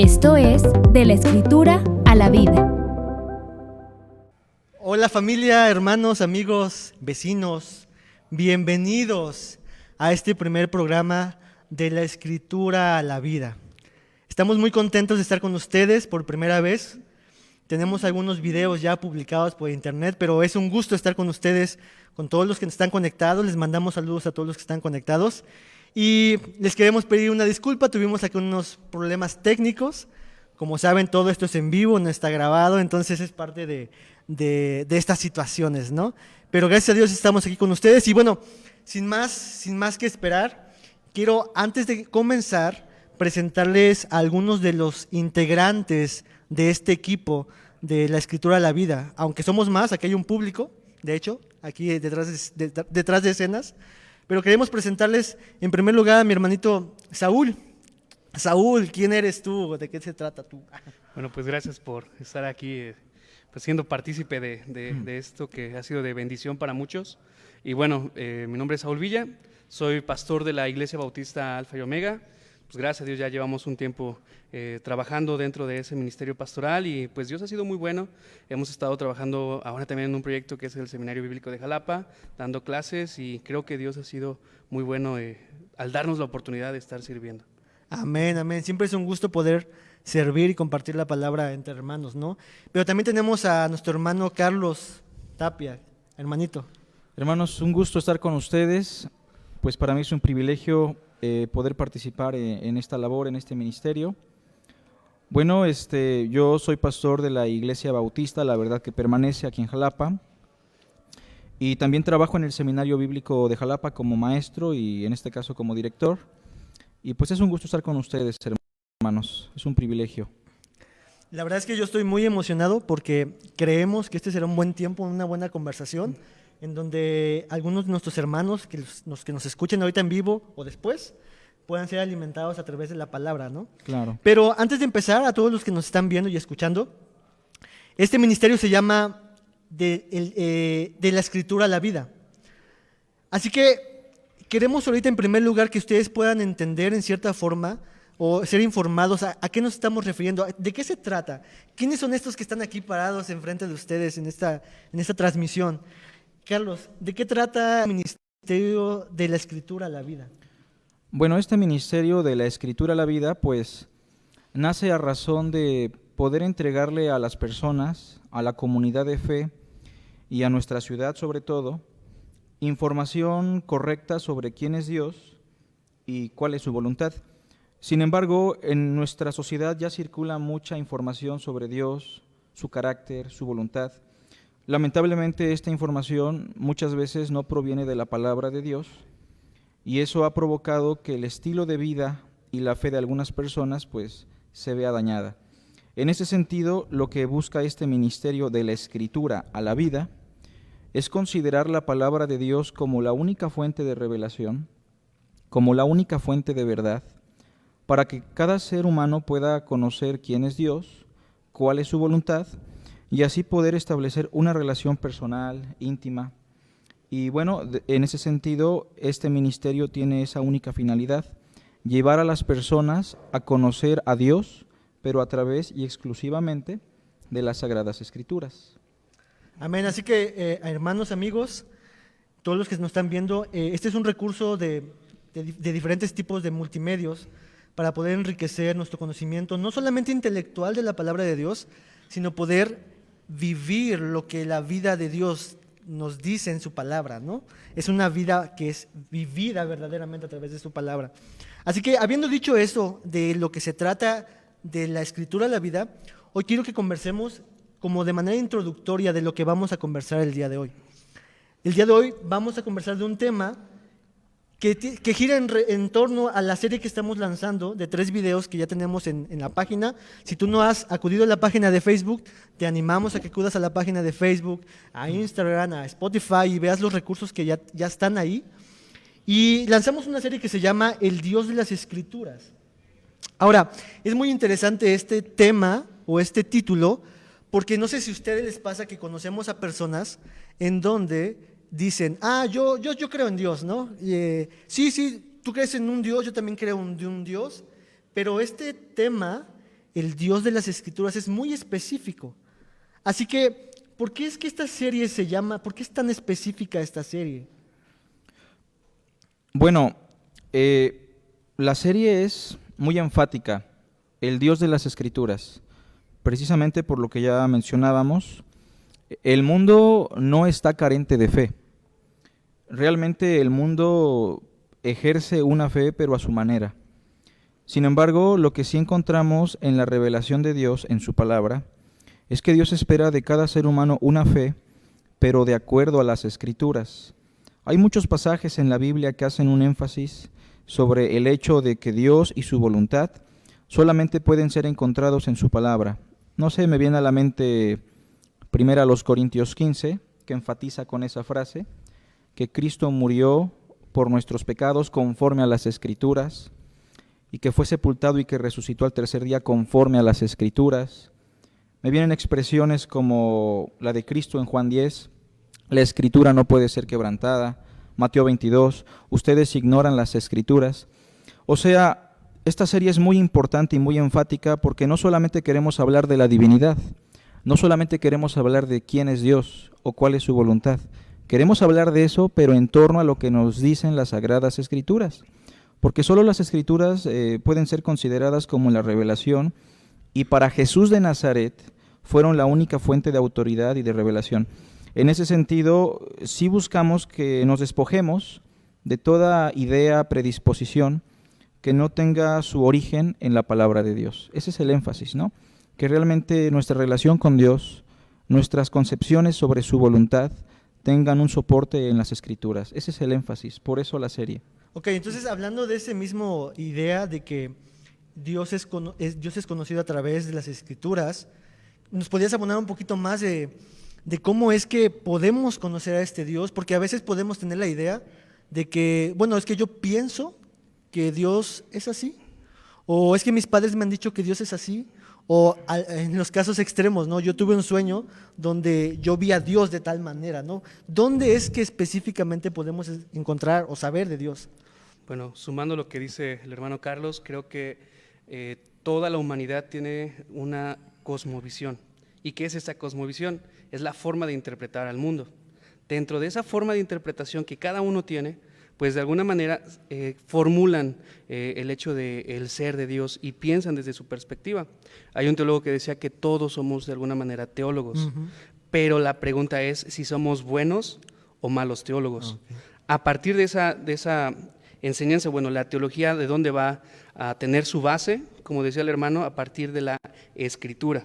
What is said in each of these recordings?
Esto es De la Escritura a la Vida. Hola familia, hermanos, amigos, vecinos, bienvenidos a este primer programa de la Escritura a la Vida. Estamos muy contentos de estar con ustedes por primera vez. Tenemos algunos videos ya publicados por internet, pero es un gusto estar con ustedes, con todos los que están conectados. Les mandamos saludos a todos los que están conectados. Y les queremos pedir una disculpa, tuvimos aquí unos problemas técnicos. Como saben, todo esto es en vivo, no está grabado, entonces es parte de estas situaciones, ¿no? Pero gracias a Dios estamos aquí con ustedes. Y bueno, sin más que esperar, quiero, antes de comenzar, presentarles a algunos de los integrantes de este equipo de la Escritura a la Vida. Aunque somos más, aquí hay un público, de hecho, aquí detrás de escenas. Pero queremos presentarles, en primer lugar, a mi hermanito Saúl. Saúl, ¿quién eres tú? ¿De qué se trata tú? Bueno, pues gracias por estar aquí, pues siendo partícipe de esto que ha sido de bendición para muchos. Y bueno, mi nombre es Saúl Villa, soy pastor de la Iglesia Bautista Alfa y Omega. Pues gracias a Dios ya llevamos un tiempo trabajando dentro de ese ministerio pastoral y pues Dios ha sido muy bueno. Hemos estado trabajando ahora también en un proyecto que es el Seminario Bíblico de Jalapa, dando clases, y creo que Dios ha sido muy bueno al darnos la oportunidad de estar sirviendo. Amén, amén. Siempre es un gusto poder servir y compartir la palabra entre hermanos, ¿no? Pero también tenemos a nuestro hermano Carlos Tapia, hermanito. Hermanos, un gusto estar con ustedes. Pues para mí es un privilegio poder participar en esta labor, en este ministerio. Bueno, yo soy pastor de la Iglesia Bautista, la verdad que permanece aquí en Jalapa, y también trabajo en el Seminario Bíblico de Jalapa como maestro y en este caso como director. Y pues es un gusto estar con ustedes, hermanos, es un privilegio. La verdad es que yo estoy muy emocionado porque creemos que este será un buen tiempo, una buena conversación, en donde algunos de nuestros hermanos que nos escuchen ahorita en vivo o después puedan ser alimentados a través de la palabra, ¿no? Claro. Pero antes de empezar, a todos los que nos están viendo y escuchando, este ministerio se llama de la Escritura a la Vida. Así que queremos ahorita en primer lugar que ustedes puedan entender en cierta forma o ser informados a qué nos estamos refiriendo, de qué se trata, quiénes son estos que están aquí parados enfrente de ustedes en esta transmisión. Carlos, ¿de qué trata el ministerio de la Escritura a la Vida? Bueno, este ministerio de la Escritura a la Vida, pues, nace a razón de poder entregarle a las personas, a la comunidad de fe y a nuestra ciudad sobre todo, información correcta sobre quién es Dios y cuál es su voluntad. Sin embargo, en nuestra sociedad ya circula mucha información sobre Dios, su carácter, su voluntad. Lamentablemente, esta información muchas veces no proviene de la palabra de Dios, y eso ha provocado que el estilo de vida y la fe de algunas personas pues se vea dañada. En ese sentido, lo que busca este ministerio de la Escritura a la Vida es considerar la palabra de Dios como la única fuente de revelación, como la única fuente de verdad, para que cada ser humano pueda conocer quién es Dios, cuál es su voluntad, y así poder establecer una relación personal, íntima. Y bueno, en ese sentido, este ministerio tiene esa única finalidad: llevar a las personas a conocer a Dios, pero a través y exclusivamente de las Sagradas Escrituras. Amén. Así que, hermanos, amigos, todos los que nos están viendo, este es un recurso de diferentes tipos de multimedios para poder enriquecer nuestro conocimiento, no solamente intelectual de la palabra de Dios, sino poder vivir lo que la vida de Dios nos dice en su palabra, ¿no? Es una vida que es vivida verdaderamente a través de su palabra. Así que, habiendo dicho eso de lo que se trata de la Escritura a la Vida, hoy quiero que conversemos como de manera introductoria de lo que vamos a conversar el día de hoy. El día de hoy vamos a conversar de un tema que gira en torno a la serie que estamos lanzando de 3 videos que ya tenemos en la página. Si tú no has acudido a la página de Facebook, te animamos a que acudas a la página de Facebook, a Instagram, a Spotify y veas los recursos que ya están ahí. Y lanzamos una serie que se llama El Dios de las Escrituras. Ahora, es muy interesante este tema o este título, porque no sé si a ustedes les pasa que conocemos a personas en donde dicen, yo creo en Dios, ¿no? Sí, tú crees en un Dios, yo también creo en un Dios, pero este tema el Dios de las Escrituras es muy específico. Así que, ¿por qué es que esta serie se llama, por qué es tan específica esta serie? Bueno, la serie es muy enfática, el Dios de las Escrituras, precisamente por lo que ya mencionábamos. El mundo no está carente de fe. Realmente el mundo ejerce una fe, pero a su manera. Sin embargo, lo que sí encontramos en la revelación de Dios, en su palabra, es que Dios espera de cada ser humano una fe, pero de acuerdo a las Escrituras. Hay muchos pasajes en la Biblia que hacen un énfasis sobre el hecho de que Dios y su voluntad solamente pueden ser encontrados en su palabra. No sé, me viene a la mente 1 Corintios 15, que enfatiza con esa frase, que Cristo murió por nuestros pecados conforme a las Escrituras, y que fue sepultado y que resucitó al tercer día conforme a las Escrituras. Me vienen expresiones como la de Cristo en Juan 10, la Escritura no puede ser quebrantada, Mateo 22, ustedes ignoran las Escrituras. O sea, esta serie es muy importante y muy enfática porque no solamente queremos hablar de la divinidad, no solamente queremos hablar de quién es Dios o cuál es su voluntad. Queremos hablar de eso, pero en torno a lo que nos dicen las Sagradas Escrituras, porque solo las Escrituras pueden ser consideradas como la revelación, y para Jesús de Nazaret fueron la única fuente de autoridad y de revelación. En ese sentido, sí buscamos que nos despojemos de toda idea, predisposición que no tenga su origen en la palabra de Dios. Ese es el énfasis, ¿no? Que realmente nuestra relación con Dios, nuestras concepciones sobre su voluntad, tengan un soporte en las Escrituras. Ese es el énfasis, por eso la serie. Ok, entonces hablando de esa misma idea de que Dios es conocido a través de las Escrituras, ¿nos podrías abonar un poquito más de cómo es que podemos conocer a este Dios? Porque a veces podemos tener la idea de que, bueno, es que yo pienso que Dios es así, o es que mis padres me han dicho que Dios es así, o en los casos extremos, ¿no? Yo tuve un sueño donde yo vi a Dios de tal manera, ¿no? ¿Dónde es que específicamente podemos encontrar o saber de Dios? Bueno, sumando lo que dice el hermano Carlos, creo que toda la humanidad tiene una cosmovisión. ¿Y qué es esta cosmovisión? Es la forma de interpretar al mundo. Dentro de esa forma de interpretación que cada uno tiene, pues de alguna manera formulan el hecho del ser de Dios y piensan desde su perspectiva. Hay un teólogo que decía que todos somos de alguna manera teólogos, pero la pregunta es si somos buenos o malos teólogos. A partir de esa enseñanza, bueno, la teología de dónde va a tener su base, como decía el hermano, a partir de la Escritura.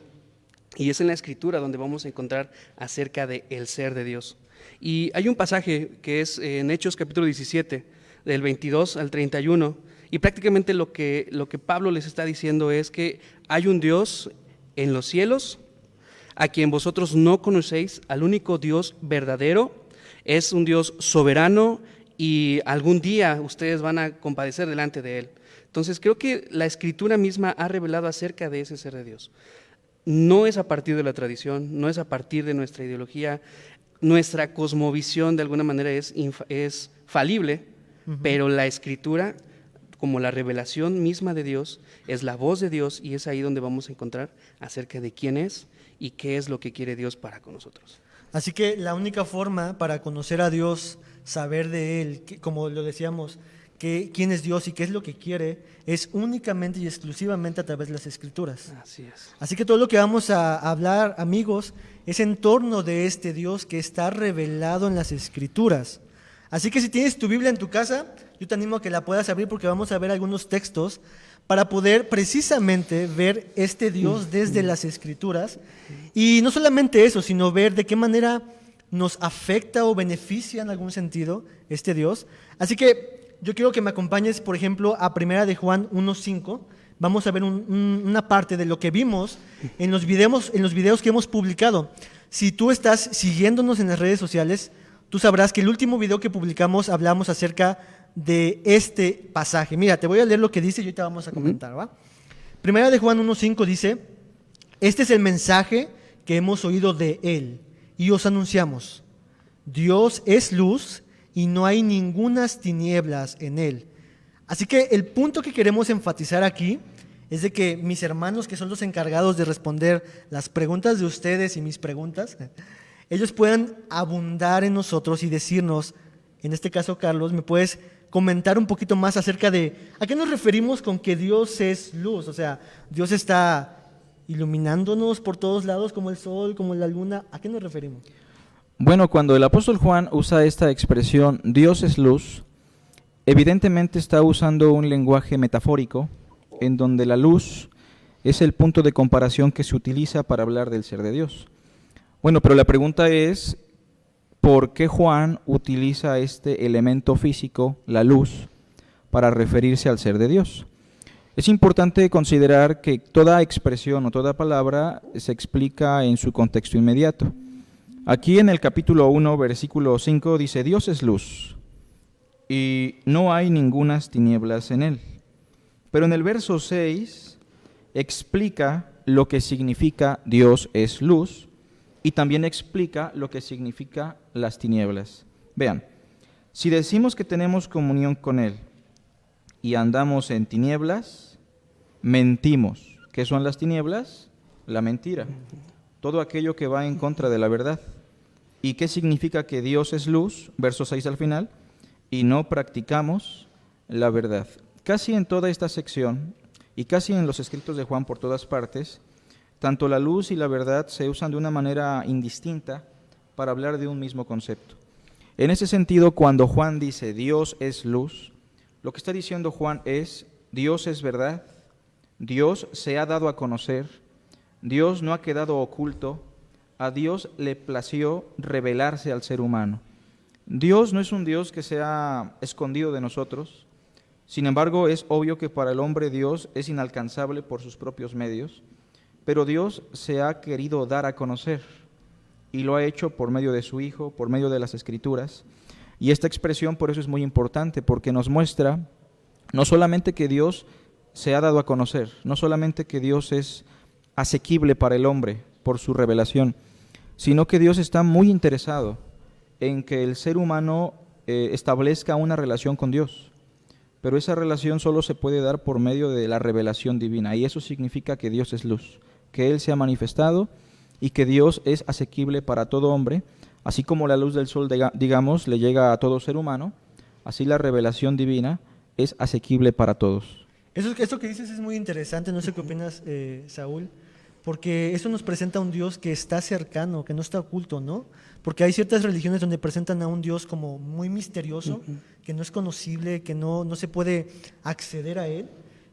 Y es en la Escritura donde vamos a encontrar acerca del ser de Dios. Y hay un pasaje que es en Hechos capítulo 17, del 22 al 31, y prácticamente lo que Pablo les está diciendo es que hay un Dios en los cielos, a quien vosotros no conocéis, al único Dios verdadero, es un Dios soberano y algún día ustedes van a compadecer delante de Él. Entonces creo que la Escritura misma ha revelado acerca de ese ser de Dios. No es a partir de la tradición, no es a partir de nuestra ideología. Nuestra cosmovisión de alguna manera es falible, pero la Escritura, como la revelación misma de Dios, es la voz de Dios, y es ahí donde vamos a encontrar acerca de quién es y qué es lo que quiere Dios para con nosotros. Así que la única forma para conocer a Dios, saber de Él, como lo decíamos, quién es Dios y qué es lo que quiere, es únicamente y exclusivamente a través de las Escrituras. Así es. Así que todo lo que vamos a hablar, amigos, es en torno de este Dios que está revelado en las Escrituras. Así que si tienes tu Biblia en tu casa, yo te animo a que la puedas abrir porque vamos a ver algunos textos para poder precisamente ver este Dios desde las Escrituras. Y no solamente eso, sino ver de qué manera nos afecta o beneficia en algún sentido este Dios. Así que yo quiero que me acompañes, por ejemplo, a 1 de Juan 1:5. Vamos a ver una parte de lo que vimos en los videos que hemos publicado. Si tú estás siguiéndonos en las redes sociales, tú sabrás que el último video que publicamos hablamos acerca de este pasaje. Mira, te voy a leer lo que dice y ahorita vamos a comentar, ¿va? 1 de Juan 1:5 dice: este es el mensaje que hemos oído de Él y os anunciamos. Dios es luz y no hay ningunas tinieblas en Él. Así que el punto que queremos enfatizar aquí es de que mis hermanos, que son los encargados de responder las preguntas de ustedes y mis preguntas, ellos puedan abundar en nosotros y decirnos, en este caso, Carlos, ¿me puedes comentar un poquito más acerca de a qué nos referimos con que Dios es luz? O sea, Dios está iluminándonos por todos lados como el sol, como la luna. ¿A qué nos referimos? Bueno, cuando el apóstol Juan usa esta expresión, Dios es luz, evidentemente está usando un lenguaje metafórico en donde la luz es el punto de comparación que se utiliza para hablar del ser de Dios. Bueno, pero la pregunta es, ¿por qué Juan utiliza este elemento físico, la luz, para referirse al ser de Dios? Es importante considerar que toda expresión o toda palabra se explica en su contexto inmediato. Aquí en el capítulo 1, versículo 5, dice, Dios es luz, y no hay ningunas tinieblas en él. Pero en el verso 6 explica lo que significa Dios es luz, y también explica lo que significa las tinieblas. Vean, si decimos que tenemos comunión con Él y andamos en tinieblas, mentimos. ¿Qué son las tinieblas? La mentira. Todo aquello que va en contra de la verdad. ¿Y qué significa que Dios es luz? Verso 6 al final. Y no practicamos la verdad. Casi en toda esta sección y casi en los escritos de Juan por todas partes, tanto la luz y la verdad se usan de una manera indistinta para hablar de un mismo concepto. En ese sentido, cuando Juan dice Dios es luz, lo que está diciendo Juan es Dios es verdad, Dios se ha dado a conocer, Dios no ha quedado oculto, a Dios le plació revelarse al ser humano. Dios no es un Dios que se ha escondido de nosotros, sin embargo es obvio que para el hombre Dios es inalcanzable por sus propios medios, pero Dios se ha querido dar a conocer y lo ha hecho por medio de su Hijo, por medio de las Escrituras. Y esta expresión por eso es muy importante, porque nos muestra no solamente que Dios se ha dado a conocer, no solamente que Dios es asequible para el hombre por su revelación, sino que Dios está muy interesado en que el ser humano establezca una relación con Dios. Pero esa relación solo se puede dar por medio de la revelación divina, y eso significa que Dios es luz, que Él se ha manifestado y que Dios es asequible para todo hombre, así como la luz del sol, digamos, le llega a todo ser humano, así la revelación divina es asequible para todos. Eso que dices es muy interesante, no sé qué opinas, Saúl, porque eso nos presenta a un Dios que está cercano, que no está oculto, ¿no? Porque hay ciertas religiones donde presentan a un Dios como muy misterioso, que no es conocible, que no se puede acceder a Él,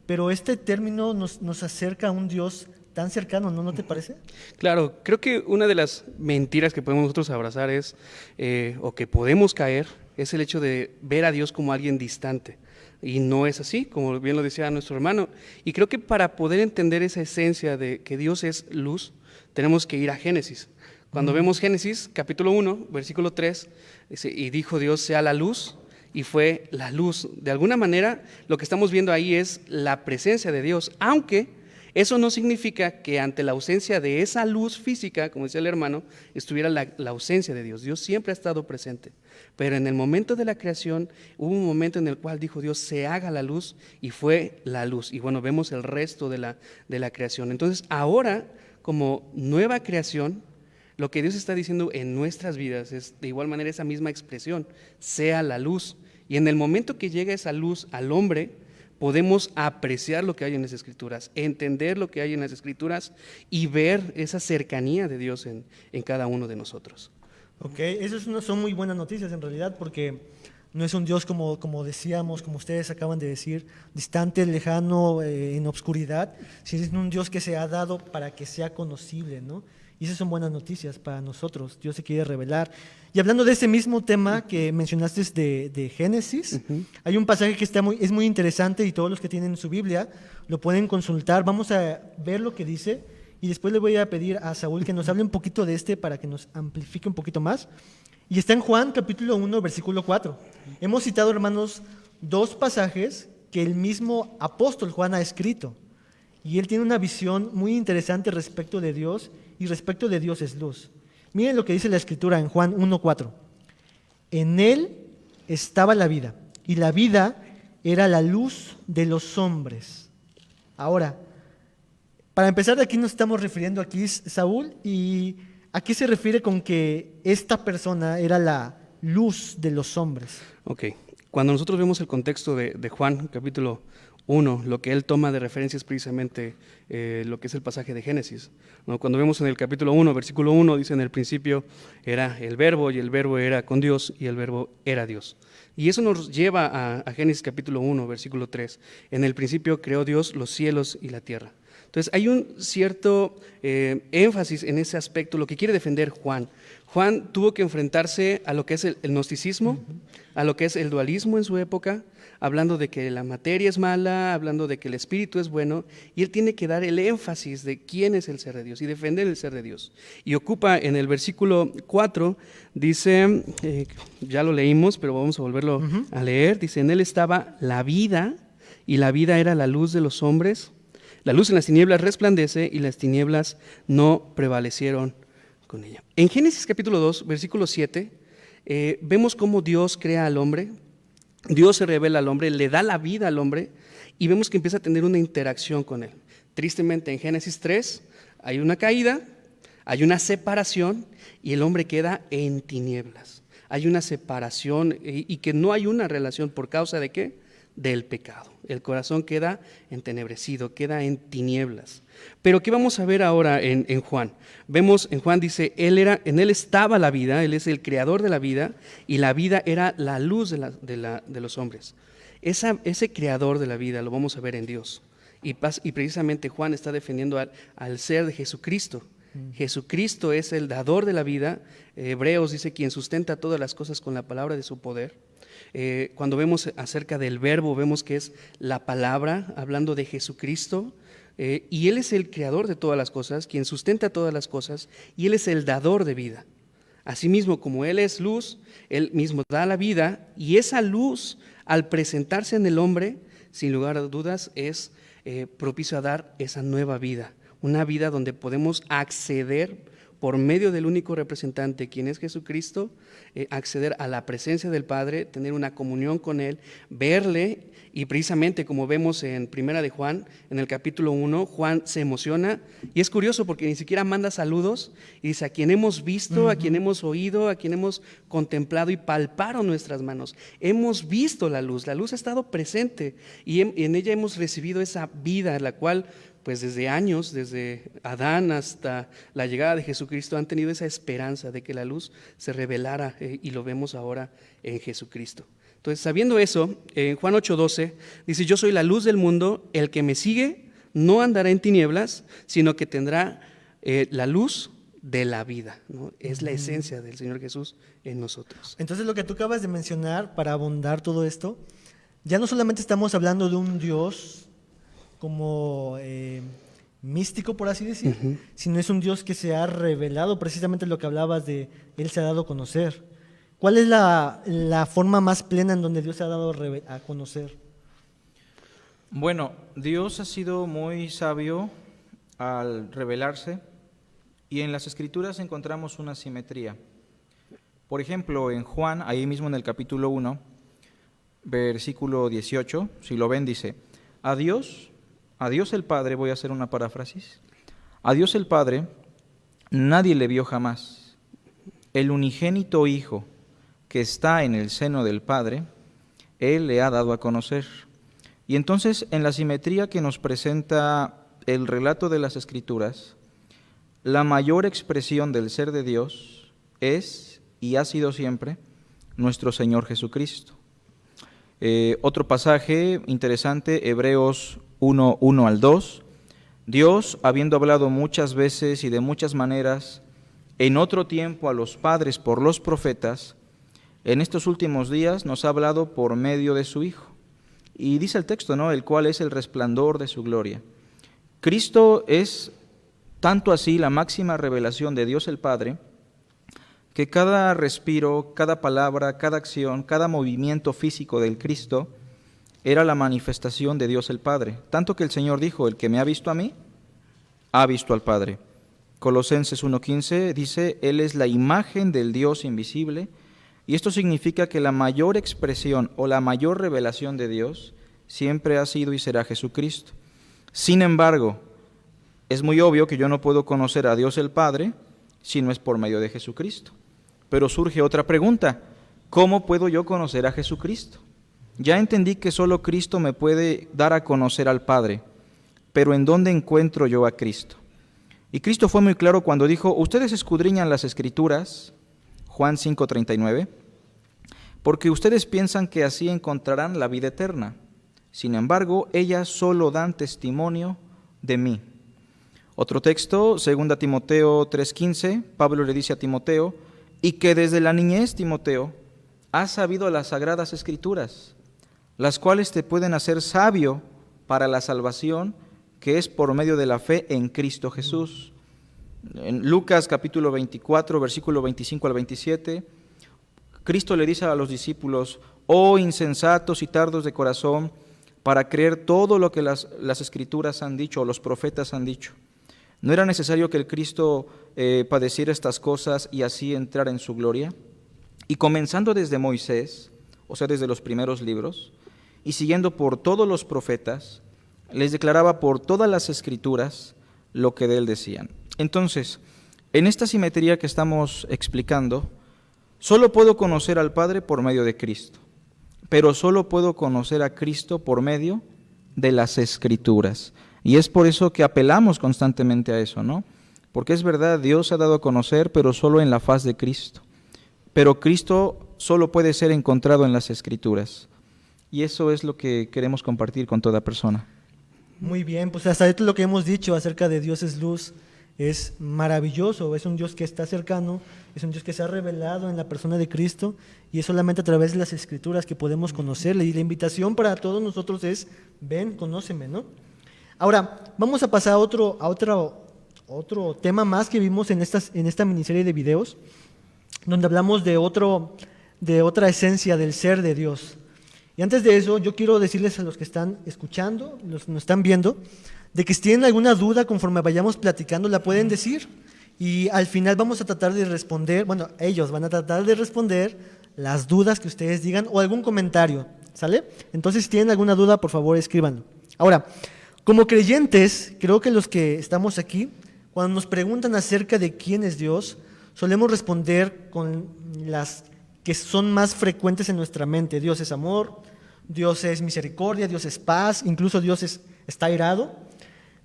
pero este término nos acerca a un Dios tan cercano, ¿no te parece? Claro, creo que una de las mentiras que podemos nosotros abrazar es, o que podemos caer, es el hecho de ver a Dios como alguien distante. Y no es así, como bien lo decía nuestro hermano. Y creo que para poder entender esa esencia de que Dios es luz, tenemos que ir a Génesis. Cuando vemos Génesis, capítulo 1, versículo 3, dice, y dijo Dios, sea la luz, y fue la luz. De alguna manera, lo que estamos viendo ahí es la presencia de Dios, aunque eso no significa que ante la ausencia de esa luz física, como decía el hermano, estuviera la ausencia de Dios. Dios siempre ha estado presente. Pero en el momento de la creación, hubo un momento en el cual dijo Dios, se haga la luz, y fue la luz. Y bueno, vemos el resto de la creación. Entonces, ahora, como nueva creación, lo que Dios está diciendo en nuestras vidas es de igual manera esa misma expresión, sea la luz. Y en el momento que llega esa luz al hombre, podemos apreciar lo que hay en las Escrituras, entender lo que hay en las Escrituras y ver esa cercanía de Dios en cada uno de nosotros. Ok, esas son muy buenas noticias en realidad, porque no es un Dios como decíamos, como ustedes acaban de decir, distante, lejano, en obscuridad, sino es un Dios que se ha dado para que sea conocible, ¿no? Y esas son buenas noticias para nosotros. Dios se quiere revelar. Y hablando de ese mismo tema que mencionaste de Génesis, hay un pasaje que es muy interesante, y todos los que tienen su Biblia lo pueden consultar. Vamos a ver lo que dice, y después le voy a pedir a Saúl que nos hable un poquito de para que nos amplifique un poquito más. Y está en Juan capítulo 1, versículo 4. Hemos citado, hermanos, dos pasajes que el mismo apóstol Juan ha escrito. Y él tiene una visión muy interesante respecto de Dios, y respecto de Dios es luz. Miren lo que dice la Escritura en Juan 1:4. En él estaba la vida, y la vida era la luz de los hombres. Ahora, Para empezar, ¿a quién nos estamos refiriendo aquí, Saúl? ¿Y a qué se refiere con que esta persona era la luz de los hombres? Ok, cuando nosotros vemos el contexto de Juan, capítulo 1, lo que él toma de referencia es precisamente lo que es el pasaje de Génesis, ¿no? Cuando vemos en el capítulo 1, versículo 1, dice: en el principio era el verbo, y el verbo era con Dios, y el verbo era Dios. Y eso nos lleva a Génesis capítulo 1, versículo 3. En el principio creó Dios los cielos y la tierra. Entonces hay un cierto énfasis en ese aspecto, lo que quiere defender Juan. Juan tuvo que enfrentarse a lo que es el gnosticismo, a lo que es el dualismo en su época, hablando de que la materia es mala, hablando de que el espíritu es bueno, y él tiene que dar el énfasis de quién es el ser de Dios y defender el ser de Dios. Y ocupa en el versículo 4, dice, ya lo leímos, pero vamos a volverlo a leer, dice: en él estaba la vida, y la vida era la luz de los hombres. La luz en las tinieblas resplandece, y las tinieblas no prevalecieron con ella. En Génesis capítulo 2, versículo 7, vemos cómo Dios crea al hombre. Dios se revela al hombre, le da la vida al hombre, y vemos que empieza a tener una interacción con él. Tristemente, en Génesis 3 hay una caída, hay una separación, y el hombre queda en tinieblas. Hay una separación y que no hay una relación. ¿Por causa de qué? Del pecado. El corazón queda entenebrecido, queda en tinieblas. Pero ¿qué vamos a ver ahora en Juan? Vemos en Juan, dice, en él estaba la vida, él es el creador de la vida, y la vida era la luz de los hombres. Ese creador de la vida lo vamos a ver en Dios. Y precisamente Juan está defendiendo al ser de Jesucristo. Jesucristo es el dador de la vida. Hebreos dice: quien sustenta todas las cosas con la palabra de su poder. Cuando vemos acerca del verbo, vemos que es la palabra, hablando de Jesucristo, y Él es el creador de todas las cosas, quien sustenta todas las cosas, y Él es el dador de vida. Asimismo, como Él es luz, Él mismo da la vida, y esa luz, al presentarse en el hombre, sin lugar a dudas, es propicio a dar esa nueva vida, una vida donde podemos acceder por medio del único representante, quien es Jesucristo, acceder a la presencia del Padre, tener una comunión con Él, verle. Y precisamente como vemos en Primera de Juan, en el capítulo 1, Juan se emociona, y es curioso porque ni siquiera manda saludos, y dice: a quien hemos visto, a quien hemos oído, a quien hemos contemplado y palparon nuestras manos. Hemos visto la luz ha estado presente, y en ella hemos recibido esa vida, la cual pues desde años, desde Adán hasta la llegada de Jesucristo, han tenido esa esperanza de que la luz se revelara, y lo vemos ahora en Jesucristo. Entonces, sabiendo eso, en Juan 8:12 dice: yo soy la luz del mundo, el que me sigue no andará en tinieblas, sino que tendrá la luz de la vida, ¿no? Es la esencia del Señor Jesús en nosotros. Entonces, lo que tú acabas de mencionar, para abundar todo esto, ya no solamente estamos hablando de un Dios como místico, por así decir, sino es un Dios que se ha revelado, precisamente lo que hablabas de Él se ha dado a conocer. ¿Cuál es la forma más plena en donde Dios se ha dado a conocer? Bueno, Dios ha sido muy sabio al revelarse, y en las Escrituras encontramos una simetría. Por ejemplo, en Juan, ahí mismo en el capítulo 1, versículo 18, si lo ven, dice: a Dios el Padre, voy a hacer una paráfrasis, a Dios el Padre nadie le vio jamás. El unigénito Hijo que está en el seno del Padre, Él le ha dado a conocer. Y entonces, en la simetría que nos presenta el relato de las Escrituras, la mayor expresión del ser de Dios es, y ha sido siempre, nuestro Señor Jesucristo. Otro pasaje interesante, Hebreos 1:1 al 2, Dios, habiendo hablado muchas veces y de muchas maneras en otro tiempo a los padres por los profetas, en estos últimos días nos ha hablado por medio de su Hijo. Y dice el texto, ¿no?, el cual es el resplandor de su gloria. Cristo es tanto así la máxima revelación de Dios el Padre, que cada respiro, cada palabra, cada acción, cada movimiento físico del Cristo era la manifestación de Dios el Padre. Tanto que el Señor dijo: el que me ha visto a mí, ha visto al Padre. Colosenses 1:15 dice: Él es la imagen del Dios invisible, y esto significa que la mayor expresión o la mayor revelación de Dios siempre ha sido y será Jesucristo. Sin embargo, es muy obvio que yo no puedo conocer a Dios el Padre si no es por medio de Jesucristo. Pero surge otra pregunta: ¿cómo puedo yo conocer a Jesucristo? Ya entendí que solo Cristo me puede dar a conocer al Padre, pero ¿en dónde encuentro yo a Cristo? Y Cristo fue muy claro cuando dijo: ustedes escudriñan las Escrituras, Juan 5:39, porque ustedes piensan que así encontrarán la vida eterna. Sin embargo, ellas solo dan testimonio de mí. Otro texto, 2 Timoteo 3:15, Pablo le dice a Timoteo: y que desde la niñez, Timoteo, has sabido las sagradas Escrituras, las cuales te pueden hacer sabio para la salvación que es por medio de la fe en Cristo Jesús. En Lucas capítulo 24, versículo 25 al 27, Cristo le dice a los discípulos: oh insensatos y tardos de corazón, para creer todo lo que las Escrituras han dicho, o los profetas han dicho. ¿No era necesario que el Cristo padeciera estas cosas y así entrar en su gloria? Y comenzando desde Moisés, o sea, desde los primeros libros, y siguiendo por todos los profetas, les declaraba por todas las Escrituras lo que de él decían. Entonces, en esta simetría que estamos explicando, solo puedo conocer al Padre por medio de Cristo, pero solo puedo conocer a Cristo por medio de las Escrituras. Y es por eso que apelamos constantemente a eso, ¿no? Porque es verdad, Dios se ha dado a conocer, pero solo en la faz de Cristo. Pero Cristo solo puede ser encontrado en las Escrituras. Y eso es lo que queremos compartir con toda persona. Muy bien, pues hasta ahorita lo que hemos dicho acerca de Dios es luz es maravilloso. Es un Dios que está cercano, es un Dios que se ha revelado en la persona de Cristo, y es solamente a través de las Escrituras que podemos conocerle. Y la invitación para todos nosotros es: ven, conóceme, ¿no? Ahora, vamos a pasar a otro tema más que vimos en esta miniserie de videos, donde hablamos de otra esencia del ser de Dios. Y antes de eso, yo quiero decirles a los que están escuchando, los que nos están viendo, de que si tienen alguna duda conforme vayamos platicando, la pueden decir. Y al final vamos a tratar de responder, bueno, ellos van a tratar de responder las dudas que ustedes digan o algún comentario, ¿sale? Entonces, si tienen alguna duda, por favor, escríbanlo. Ahora, como creyentes, creo que los que estamos aquí, cuando nos preguntan acerca de quién es Dios, solemos responder con las que son más frecuentes en nuestra mente. Dios es amor, Dios es misericordia, Dios es paz, incluso Dios está airado.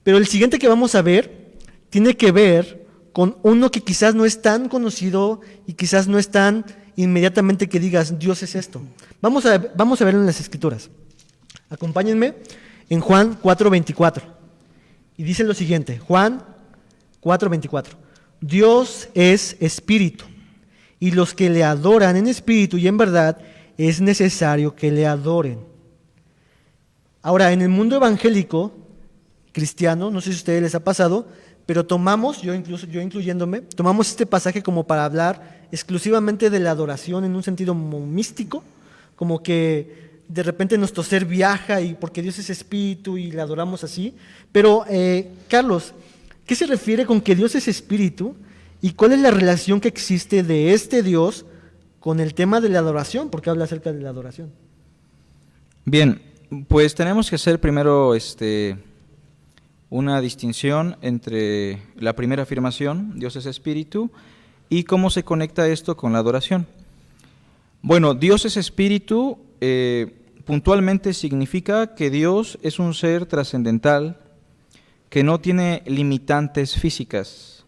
Pero el siguiente que vamos a ver tiene que ver con uno que quizás no es tan conocido y quizás no es tan inmediatamente que digas: Dios es esto. Vamos a verlo en las Escrituras. Acompáñenme en Juan 4:24. Y dice lo siguiente, Juan 4:24. Dios es espíritu, y los que le adoran en espíritu y en verdad es necesario que le adoren. Ahora, en el mundo evangélico cristiano, no sé si a ustedes les ha pasado, pero yo incluyéndome, tomamos este pasaje como para hablar exclusivamente de la adoración en un sentido místico, como que de repente nuestro ser viaja y porque Dios es espíritu y le adoramos así. Pero, Carlos, ¿qué se refiere con que Dios es espíritu y cuál es la relación que existe de este Dios con el tema de la adoración? Porque habla acerca de la adoración. Bien, pues tenemos que hacer primero una distinción entre la primera afirmación, Dios es espíritu, y cómo se conecta esto con la adoración. Bueno, Dios es espíritu, puntualmente significa que Dios es un ser trascendental que no tiene limitantes físicas.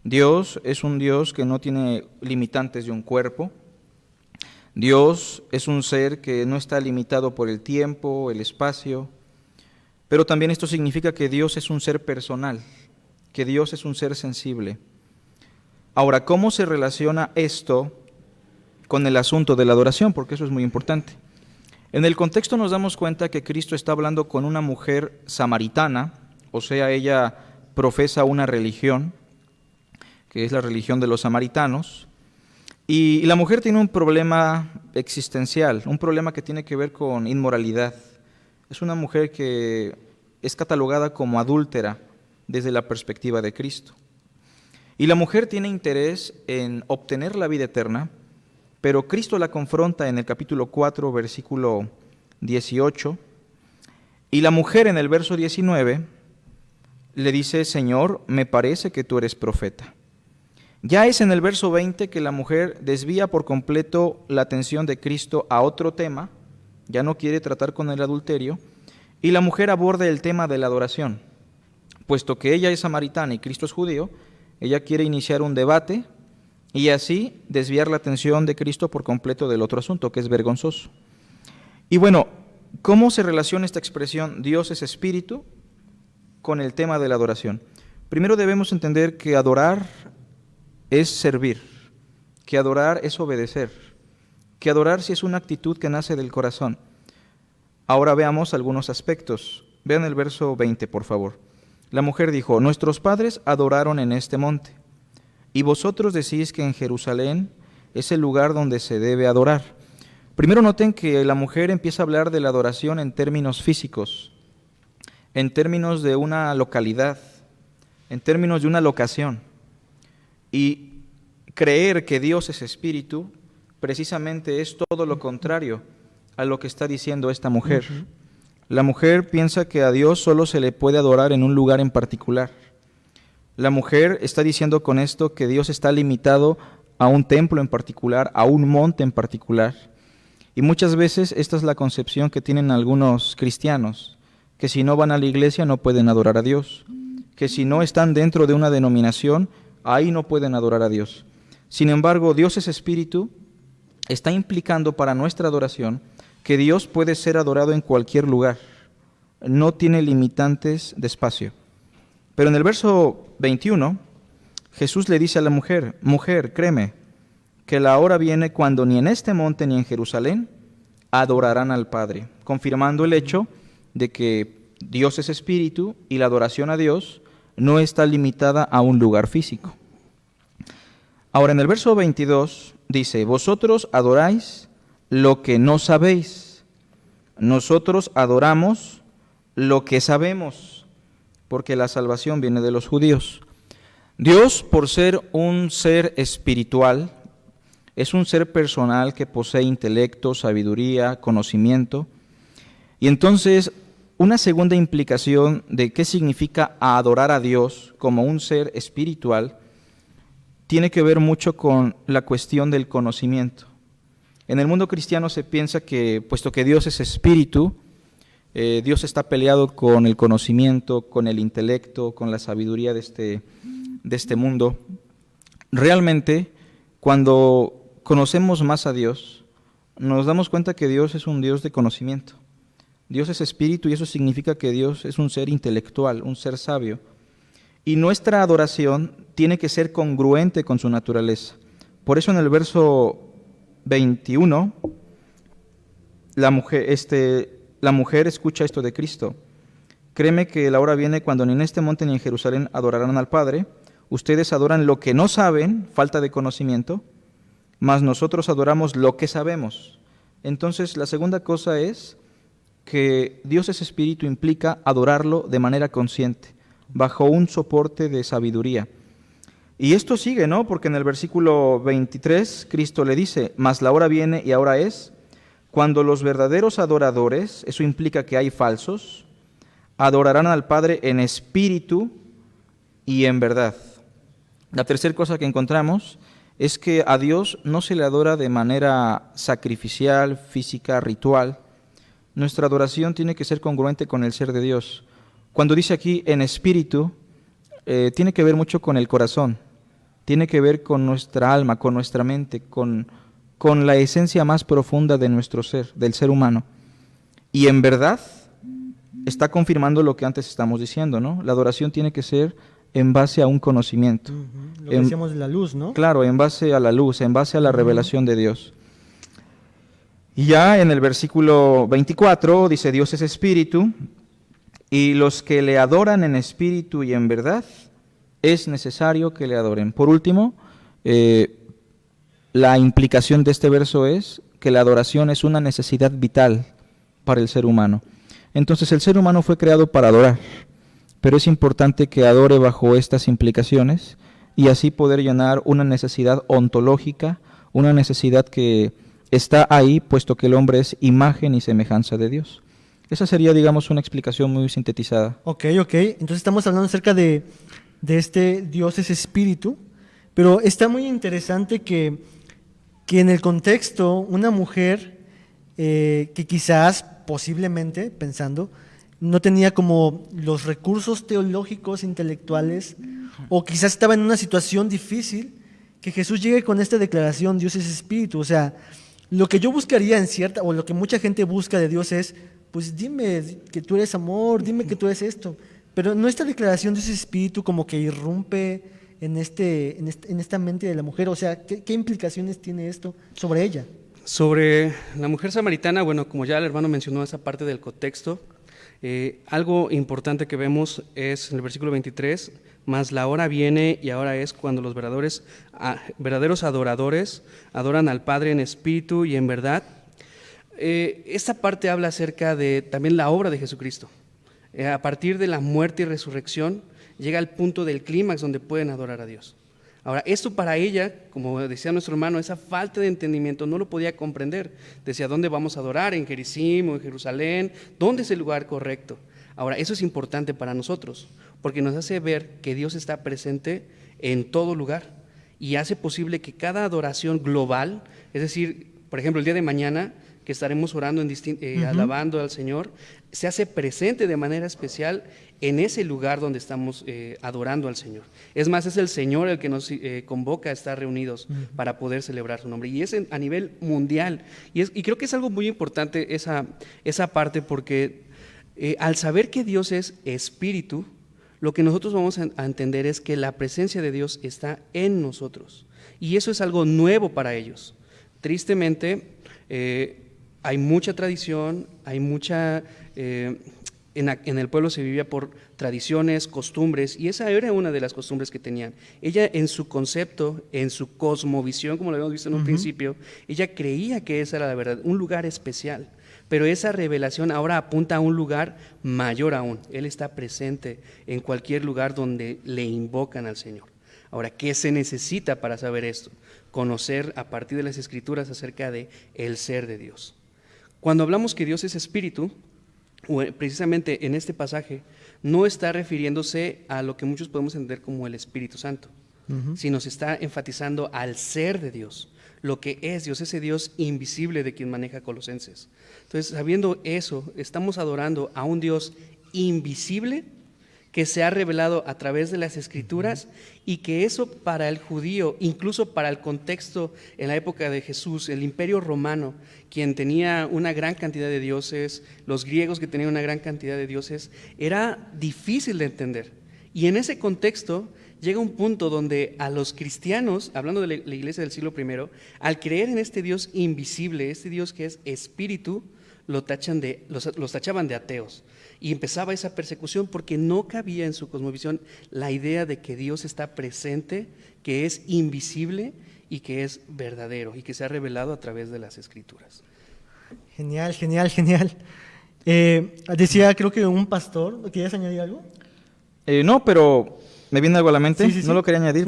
Dios es un Dios que no tiene limitantes de un cuerpo. Dios es un ser que no está limitado por el tiempo, el espacio, pero también esto significa que Dios es un ser personal, que Dios es un ser sensible. Ahora, ¿cómo se relaciona esto con el asunto de la adoración? Porque eso es muy importante. En el contexto nos damos cuenta que Cristo está hablando con una mujer samaritana, o sea, ella profesa una religión, que es la religión de los samaritanos, y la mujer tiene un problema existencial, un problema que tiene que ver con inmoralidad. Es una mujer que es catalogada como adúltera desde la perspectiva de Cristo. Y la mujer tiene interés en obtener la vida eterna, pero Cristo la confronta en el capítulo 4, versículo 18, y la mujer en el verso 19 le dice: Señor, me parece que tú eres profeta. Ya es en el verso 20 que la mujer desvía por completo la atención de Cristo a otro tema, ya no quiere tratar con el adulterio, y la mujer aborda el tema de la adoración. Puesto que ella es samaritana y Cristo es judío, ella quiere iniciar un debate y así desviar la atención de Cristo por completo del otro asunto, que es vergonzoso. Y bueno, ¿cómo se relaciona esta expresión Dios es espíritu con el tema de la adoración? Primero debemos entender que adorar es servir, que adorar es obedecer, que adorar sí es una actitud que nace del corazón. Ahora veamos algunos aspectos. Vean el verso 20, por favor. La mujer dijo: nuestros padres adoraron en este monte, y vosotros decís que en Jerusalén es el lugar donde se debe adorar. Primero noten que la mujer empieza a hablar de la adoración en términos físicos, en términos de una localidad, en términos de una locación. Y creer que Dios es espíritu precisamente es todo lo contrario a lo que está diciendo esta mujer. La mujer piensa que a Dios solo se le puede adorar en un lugar en particular. La mujer está diciendo con esto que Dios está limitado a un templo en particular, a un monte en particular. Y muchas veces esta es la concepción que tienen algunos cristianos, que si no van a la iglesia no pueden adorar a Dios, que si no están dentro de una denominación, ahí no pueden adorar a Dios. Sin embargo, Dios es espíritu, está implicando para nuestra adoración que Dios puede ser adorado en cualquier lugar, no tiene limitantes de espacio. Pero en el verso 21, Jesús le dice a la mujer: mujer, créeme, que la hora viene cuando ni en este monte ni en Jerusalén adorarán al Padre, confirmando el hecho de que Dios es espíritu y la adoración a Dios no está limitada a un lugar físico. Ahora en el verso 22 dice: vosotros adoráis lo que no sabéis, nosotros adoramos lo que sabemos, porque la salvación viene de los judíos. Dios, por ser un ser espiritual, es un ser personal que posee intelecto, sabiduría, conocimiento. Y entonces, una segunda implicación de qué significa adorar a Dios como un ser espiritual tiene que ver mucho con la cuestión del conocimiento. En el mundo cristiano se piensa que, puesto que Dios es espíritu, Dios está peleado con el conocimiento, con el intelecto, con la sabiduría de este mundo. Realmente, cuando conocemos más a Dios, nos damos cuenta que Dios es un Dios de conocimiento. Dios es espíritu y eso significa que Dios es un ser intelectual, un ser sabio. Y nuestra adoración tiene que ser congruente con su naturaleza. Por eso en el verso 21, la mujer escucha esto de Cristo: créeme que la hora viene cuando ni en este monte ni en Jerusalén adorarán al Padre. Ustedes adoran lo que no saben, falta de conocimiento, mas nosotros adoramos lo que sabemos. Entonces la segunda cosa es que Dios es espíritu, implica adorarlo de manera consciente, bajo un soporte de sabiduría. Y esto sigue, ¿no? Porque en el versículo 23 Cristo le dice: mas la hora viene y ahora es cuando los verdaderos adoradores, eso implica que hay falsos, adorarán al Padre en espíritu y en verdad. La tercera cosa que encontramos es que a Dios no se le adora de manera sacrificial, física, ritual. Nuestra adoración tiene que ser congruente con el ser de Dios. Cuando dice aquí en espíritu, tiene que ver mucho con el corazón, tiene que ver con nuestra alma, con nuestra mente, con la esencia más profunda de nuestro ser, del ser humano. Y en verdad está confirmando lo que antes estamos diciendo, ¿no? La adoración tiene que ser en base a un conocimiento. Lo que decíamos de la luz, ¿no? Claro, en base a la luz, en base a la revelación de Dios. Y ya en el versículo 24 dice: Dios es espíritu, y los que le adoran en espíritu y en verdad, es necesario que le adoren. Por último, la implicación de este verso es que la adoración es una necesidad vital para el ser humano. Entonces el ser humano fue creado para adorar, pero es importante que adore bajo estas implicaciones y así poder llenar una necesidad ontológica, una necesidad que está ahí puesto que el hombre es imagen y semejanza de Dios. Esa sería, digamos, una explicación muy sintetizada. Ok. Entonces estamos hablando acerca de este Dios es espíritu, pero está muy interesante que en el contexto una mujer que quizás, posiblemente, pensando, no tenía como los recursos teológicos, intelectuales, o quizás estaba en una situación difícil, que Jesús llegue con esta declaración, Dios es espíritu. O sea, lo que yo buscaría o lo que mucha gente busca de Dios es, pues dime que tú eres amor, dime que tú eres esto. Pero no, esta declaración de ese espíritu como que irrumpe en esta mente de la mujer. O sea, ¿qué implicaciones tiene esto sobre ella? Sobre la mujer samaritana, bueno, como ya el hermano mencionó esa parte del contexto, algo importante que vemos es en el versículo 23, mas la hora viene y ahora es cuando los verdaderos adoradores adoran al Padre en espíritu y en verdad. Esta parte habla acerca de también la obra de Jesucristo. A partir de la muerte y resurrección llega al punto del clímax donde pueden adorar a Dios. Ahora, esto para ella, como decía nuestro hermano, esa falta de entendimiento no lo podía comprender. Decía, ¿dónde vamos a adorar? ¿En Gerizim o en Jerusalén? ¿Dónde es el lugar correcto? Ahora, eso es importante para nosotros, porque nos hace ver que Dios está presente en todo lugar y hace posible que cada adoración global, es decir, por ejemplo, el día de mañana, que estaremos orando, alabando al Señor, se hace presente de manera especial en ese lugar donde estamos adorando al Señor. Es más, es el Señor el que nos convoca a estar reunidos para poder celebrar su nombre. Y es a nivel mundial. Y creo que es algo muy importante esa parte, porque al saber que Dios es espíritu, lo que nosotros vamos a entender es que la presencia de Dios está en nosotros. Y eso es algo nuevo para ellos. Tristemente, hay mucha tradición, hay mucha... En el pueblo se vivía por tradiciones, costumbres, y esa era una de las costumbres que tenían. Ella, en su concepto, en su cosmovisión, como lo habíamos visto en un principio, ella creía que esa era la verdad, un lugar especial. Pero esa revelación ahora apunta a un lugar mayor aún. Él está presente en cualquier lugar donde le invocan al Señor. Ahora, ¿qué se necesita para saber esto? Conocer a partir de las Escrituras acerca de el ser de Dios. Cuando hablamos que Dios es espíritu, precisamente en este pasaje, no está refiriéndose a lo que muchos podemos entender como el Espíritu Santo, sino se está enfatizando al ser de Dios, lo que es Dios, ese Dios invisible de quien maneja Colosenses. Entonces, sabiendo eso, estamos adorando a un Dios invisible que se ha revelado a través de las Escrituras, y que eso para el judío, incluso para el contexto en la época de Jesús, el Imperio Romano, quien tenía una gran cantidad de dioses, los griegos que tenían una gran cantidad de dioses, era difícil de entender. Y en ese contexto llega un punto donde a los cristianos, hablando de la iglesia del siglo I, al creer en este Dios invisible, este Dios que es espíritu, los tachaban de ateos. Y empezaba esa persecución porque no cabía en su cosmovisión la idea de que Dios está presente, que es invisible y que es verdadero y que se ha revelado a través de las Escrituras. Genial. Decía, creo que un pastor, ¿querías añadir algo? No, pero me viene algo a la mente. Sí. No lo quería añadir,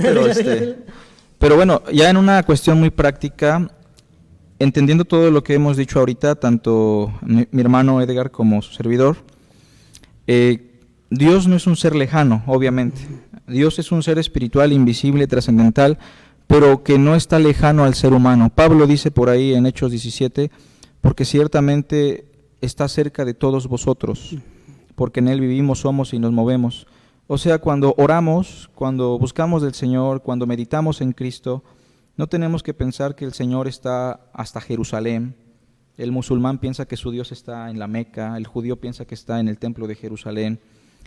pero bueno, ya en una cuestión muy práctica, entendiendo todo lo que hemos dicho ahorita, tanto mi hermano Edgar como su servidor, Dios no es un ser lejano, obviamente. Dios es un ser espiritual, invisible, trascendental, pero que no está lejano al ser humano. Pablo dice por ahí en Hechos 17, porque ciertamente está cerca de todos vosotros, porque en Él vivimos, somos y nos movemos. O sea, cuando oramos, cuando buscamos del Señor, cuando meditamos en Cristo, no tenemos que pensar que el Señor está hasta Jerusalén. El musulmán piensa que su Dios está en la Meca, el judío piensa que está en el templo de Jerusalén,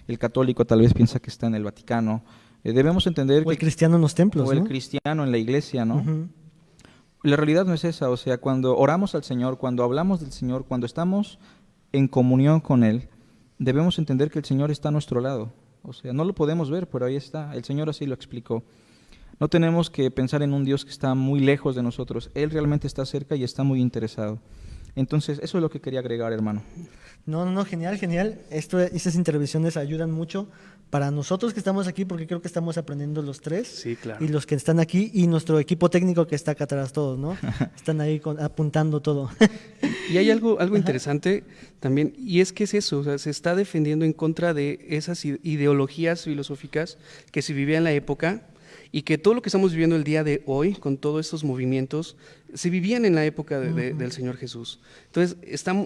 el católico tal vez piensa que está en el Vaticano. Debemos entender o el cristiano en los templos, o ¿no? el cristiano en la iglesia, ¿no? La realidad no es esa. O sea, cuando oramos al Señor, cuando hablamos del Señor, cuando estamos en comunión con Él, debemos entender que el Señor está a nuestro lado. O sea, no lo podemos ver, pero ahí está. El Señor así lo explicó. No tenemos que pensar en un Dios que está muy lejos de nosotros. Él realmente está cerca y está muy interesado. Entonces, eso es lo que quería agregar, hermano. No, genial. Estas intervenciones ayudan mucho para nosotros que estamos aquí, porque creo que estamos aprendiendo los tres, Sí, claro. y los que están aquí, y nuestro equipo técnico que está acá atrás todos, ¿no? Están ahí apuntando todo. Y hay algo interesante también, y es que es eso, o sea, se está defendiendo en contra de esas ideologías filosóficas que se vivían en la época, y que todo lo que estamos viviendo el día de hoy, con todos estos movimientos, se vivían en la época del Señor Jesús. Entonces,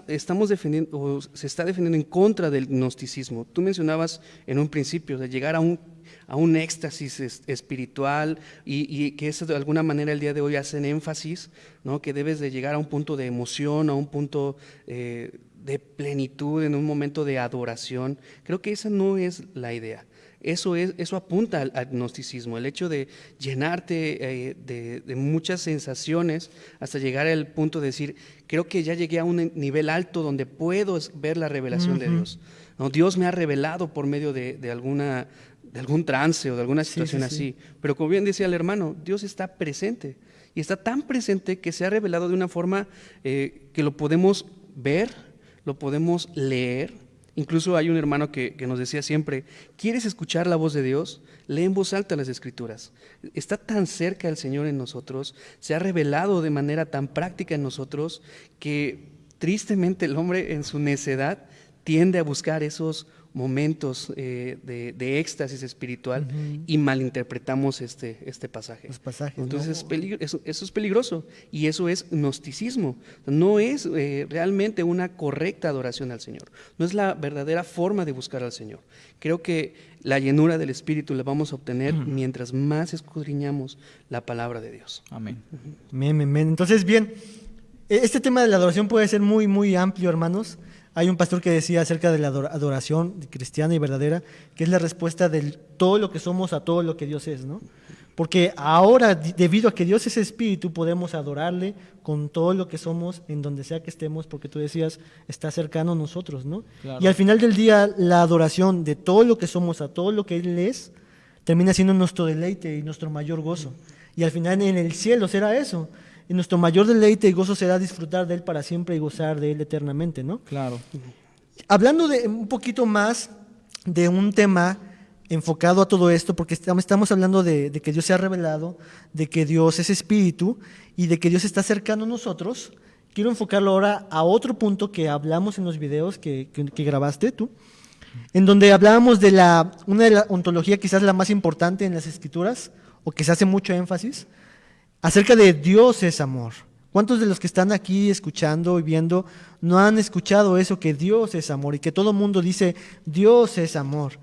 estamos defendiendo, o se está defendiendo en contra del gnosticismo. Tú mencionabas en un principio, de llegar a un éxtasis espiritual, y que eso de alguna manera el día de hoy hacen énfasis, ¿no? Que debes de llegar a un punto de emoción, a un punto de plenitud, en un momento de adoración. Creo que esa no es la idea. Eso apunta al gnosticismo, el hecho de llenarte de muchas sensaciones hasta llegar al punto de decir, creo que ya llegué a un nivel alto donde puedo ver la revelación de Dios. ¿No? Dios me ha revelado por medio de algún trance o de alguna situación así. Pero como bien decía el hermano, Dios está presente, y está tan presente que se ha revelado de una forma que lo podemos ver, lo podemos leer. Incluso hay un hermano que nos decía siempre, ¿quieres escuchar la voz de Dios? Lee en voz alta las Escrituras. Está tan cerca el Señor en nosotros, se ha revelado de manera tan práctica en nosotros, que tristemente el hombre en su necedad tiende a buscar esos momentos de éxtasis espiritual, y malinterpretamos este pasaje. Los pasajes, Entonces ¿no? eso es peligroso, y eso es gnosticismo. No es realmente una correcta adoración al Señor, no es la verdadera forma de buscar al Señor. Creo que la llenura del Espíritu la vamos a obtener mientras más escudriñamos la palabra de Dios. Amén. Amén. Entonces, bien, este tema de la adoración puede ser muy, muy amplio, hermanos. Hay un pastor que decía acerca de la adoración cristiana y verdadera, que es la respuesta de todo lo que somos a todo lo que Dios es, ¿no? Porque ahora, debido a que Dios es espíritu, podemos adorarle con todo lo que somos, en donde sea que estemos, porque tú decías, está cercano a nosotros, ¿no? Claro. Y al final del día, la adoración de todo lo que somos a todo lo que Él es, termina siendo nuestro deleite y nuestro mayor gozo. Y al final en el cielo será eso. Y nuestro mayor deleite y gozo será disfrutar de Él para siempre y gozar de Él eternamente, ¿no? Claro. Hablando de un poquito más de un tema enfocado a todo esto, porque estamos hablando de que Dios se ha revelado, de que Dios es espíritu y de que Dios está cercano a nosotros. Quiero enfocarlo ahora a otro punto que hablamos en los videos que grabaste tú, en donde hablábamos de una de la ontología quizás la más importante en las Escrituras, o que se hace mucho énfasis, acerca de Dios es amor. ¿Cuántos de los que están aquí escuchando y viendo no han escuchado eso, que Dios es amor, y que todo el mundo dice Dios es amor?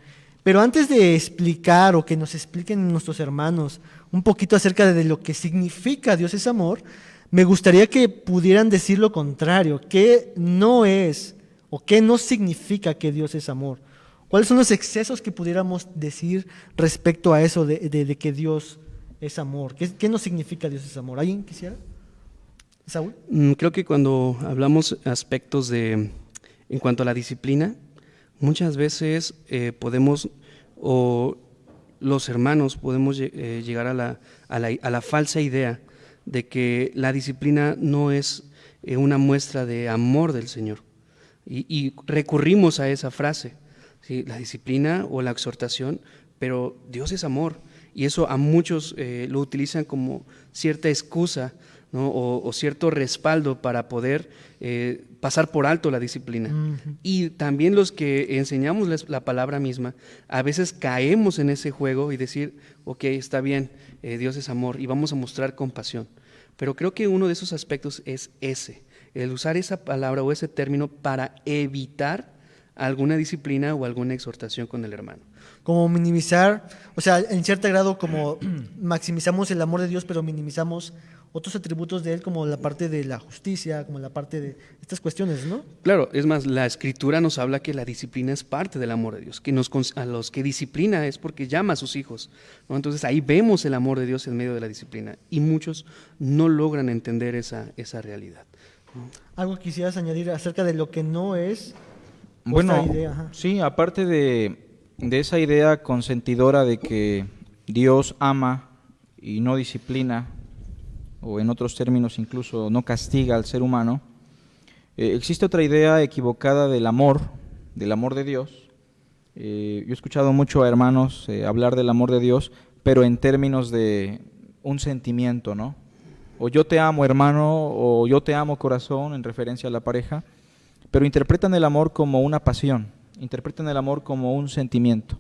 Pero antes de explicar, o que nos expliquen nuestros hermanos un poquito acerca de lo que significa Dios es amor, me gustaría que pudieran decir lo contrario, qué no es o qué no significa que Dios es amor. ¿Cuáles son los excesos que pudiéramos decir respecto a eso de que Dios es amor? ¿Qué no significa Dios es amor? ¿Alguien quisiera? ¿Saúl? Creo que cuando hablamos aspectos en cuanto a la disciplina, muchas veces podemos, o los hermanos podemos llegar a la falsa idea de que la disciplina no es una muestra de amor del Señor. Y recurrimos a esa frase, ¿sí? La disciplina o la exhortación, pero Dios es amor. Y eso a muchos lo utilizan como cierta excusa, ¿no? o cierto respaldo para poder pasar por alto la disciplina. Y también los que enseñamos la palabra misma, a veces caemos en ese juego y decir, ok, está bien, Dios es amor, y vamos a mostrar compasión. Pero creo que uno de esos aspectos es el usar esa palabra o ese término para evitar alguna disciplina o alguna exhortación con el hermano. Como minimizar, o sea, en cierto grado como maximizamos el amor de Dios, pero minimizamos otros atributos de Él, como la parte de la justicia, como la parte de estas cuestiones, ¿no? Claro, es más, la Escritura nos habla que la disciplina es parte del amor de Dios, que a los que disciplina es porque llama a sus hijos, ¿no? Entonces ahí vemos el amor de Dios en medio de la disciplina, y muchos no logran entender esa realidad, ¿no? ¿Algo quisieras añadir acerca de lo que no es? Bueno, esta idea, ajá. sí, aparte de esa idea consentidora de que Dios ama y no disciplina, o en otros términos incluso no castiga al ser humano, existe otra idea equivocada del amor de Dios, Yo he escuchado mucho a hermanos hablar del amor de Dios, pero en términos de un sentimiento, ¿no? O yo te amo, hermano, o yo te amo, corazón, en referencia a la pareja, pero interpretan el amor como una pasión, interpretan el amor como un sentimiento.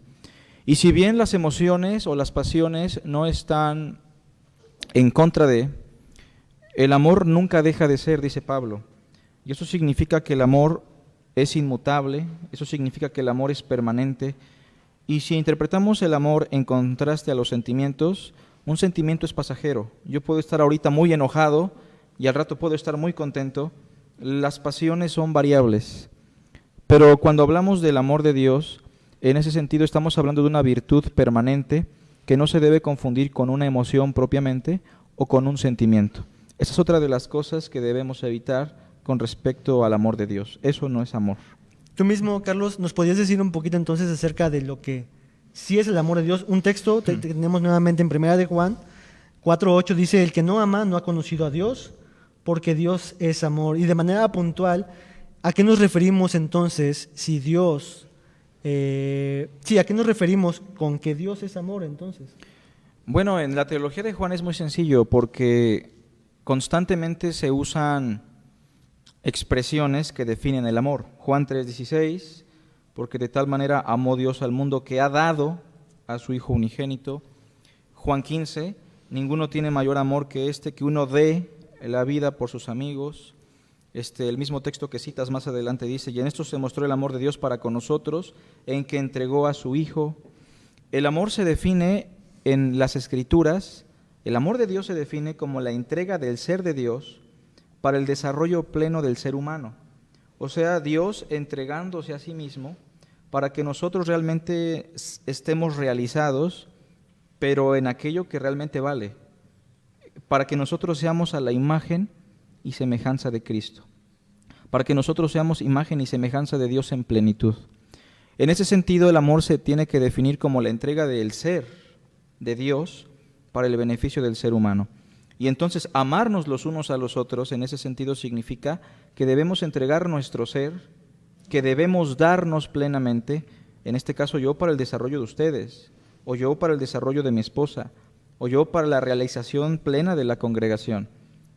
Y si bien las emociones o las pasiones no están en contra de, el amor nunca deja de ser, dice Pablo. Y eso significa que el amor es inmutable, eso significa que el amor es permanente. Y si interpretamos el amor en contraste a los sentimientos, un sentimiento es pasajero. Yo puedo estar ahorita muy enojado y al rato puedo estar muy contento. Las pasiones son variables. Pero cuando hablamos del amor de Dios, en ese sentido estamos hablando de una virtud permanente que no se debe confundir con una emoción propiamente o con un sentimiento. Esa es otra de las cosas que debemos evitar con respecto al amor de Dios. Eso no es amor. Tú mismo, Carlos, ¿nos podías decir un poquito entonces acerca de lo que sí es el amor de Dios? Un texto, tenemos nuevamente en 1 de Juan 4:8, dice, el que no ama no ha conocido a Dios, porque Dios es amor. Y de manera puntual, ¿a qué nos referimos entonces si Dios... ¿a qué nos referimos con que Dios es amor entonces? Bueno, en la teología de Juan es muy sencillo porque constantemente se usan expresiones que definen el amor. Juan 3:16, porque de tal manera amó Dios al mundo que ha dado a su Hijo unigénito. Juan 15, ninguno tiene mayor amor que que uno dé la vida por sus amigos. El mismo texto que citas más adelante dice, y en esto se mostró el amor de Dios para con nosotros, en que entregó a su Hijo. El amor se define en las Escrituras, el amor de Dios se define como la entrega del ser de Dios para el desarrollo pleno del ser humano. O sea, Dios entregándose a sí mismo para que nosotros realmente estemos realizados, pero en aquello que realmente vale, para que nosotros seamos a la imagen y semejanza de Cristo, para que nosotros seamos imagen y semejanza de Dios en plenitud. En ese sentido, el amor se tiene que definir como la entrega del ser de Dios para el beneficio del ser humano. Y entonces, amarnos los unos a los otros, en ese sentido, significa que debemos entregar nuestro ser, que debemos darnos plenamente, en este caso yo para el desarrollo de ustedes, o yo para el desarrollo de mi esposa, o yo para la realización plena de la congregación.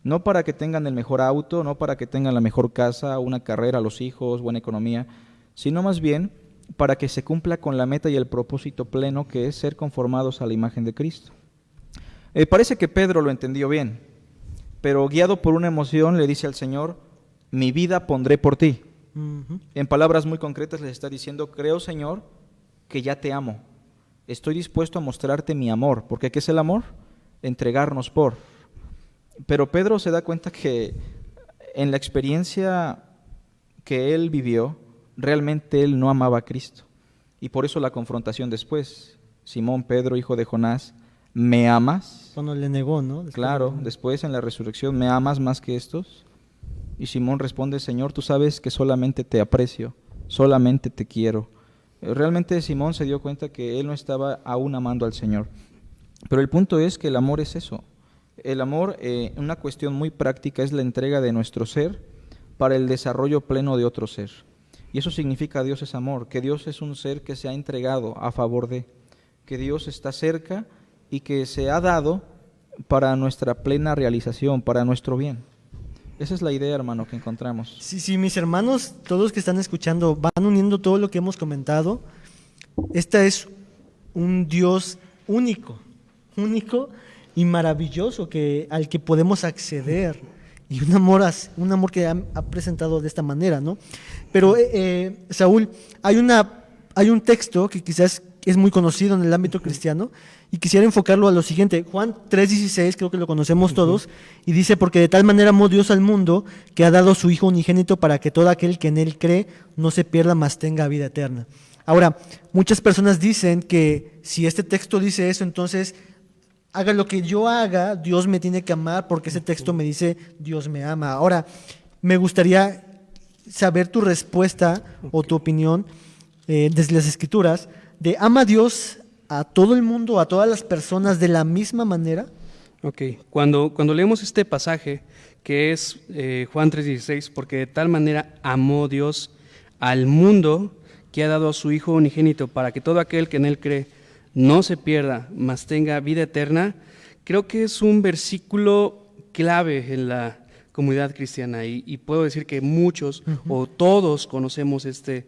No para que tengan el mejor auto, no para que tengan la mejor casa, una carrera, los hijos, buena economía, sino más bien para que se cumpla con la meta y el propósito pleno que es ser conformados a la imagen de Cristo. Parece que Pedro lo entendió bien, pero guiado por una emoción le dice al Señor, mi vida pondré por ti. En palabras muy concretas les está diciendo, creo, Señor, que ya te amo. Estoy dispuesto a mostrarte mi amor, porque ¿qué es el amor? Entregarnos por. Pero Pedro se da cuenta que en la experiencia que él vivió, realmente él no amaba a Cristo. Y por eso la confrontación después. Simón Pedro, hijo de Jonás, ¿me amas? Cuando le negó, ¿no? Después en la resurrección, ¿me amas más que estos? Y Simón responde, Señor, tú sabes que solamente te aprecio, solamente te quiero. Realmente Simón se dio cuenta que él no estaba aún amando al Señor. Pero el punto es que el amor es eso. El amor, una cuestión muy práctica, es la entrega de nuestro ser para el desarrollo pleno de otro ser. Y eso significa Dios es amor, que Dios es un ser que se ha entregado a favor de, que Dios está cerca y que se ha dado para nuestra plena realización, para nuestro bien. Esa es la idea, hermano, que encontramos. Sí, mis hermanos, todos los que están escuchando, van uniendo todo lo que hemos comentado. Este es un Dios único y maravilloso al que podemos acceder, y un amor que ha presentado de esta manera, ¿no? Pero, Saúl, hay un texto que quizás es muy conocido en el ámbito cristiano, y quisiera enfocarlo a lo siguiente. Juan 3:16, creo que lo conocemos todos, y dice, porque de tal manera amó Dios al mundo, que ha dado su Hijo unigénito para que todo aquel que en Él cree no se pierda, mas tenga vida eterna. Ahora, muchas personas dicen que si este texto dice eso, entonces haga lo que yo haga, Dios me tiene que amar, porque ese texto me dice, Dios me ama. Ahora, me gustaría saber tu respuesta o tu opinión desde las Escrituras, de ¿ama Dios a todo el mundo, a todas las personas de la misma manera? Ok, cuando leemos este pasaje, que es Juan 3:16, porque de tal manera amó Dios al mundo, que ha dado a su Hijo unigénito para que todo aquel que en Él cree no se pierda, mas tenga vida eterna, creo que es un versículo clave en la comunidad cristiana y puedo decir que muchos o todos conocemos este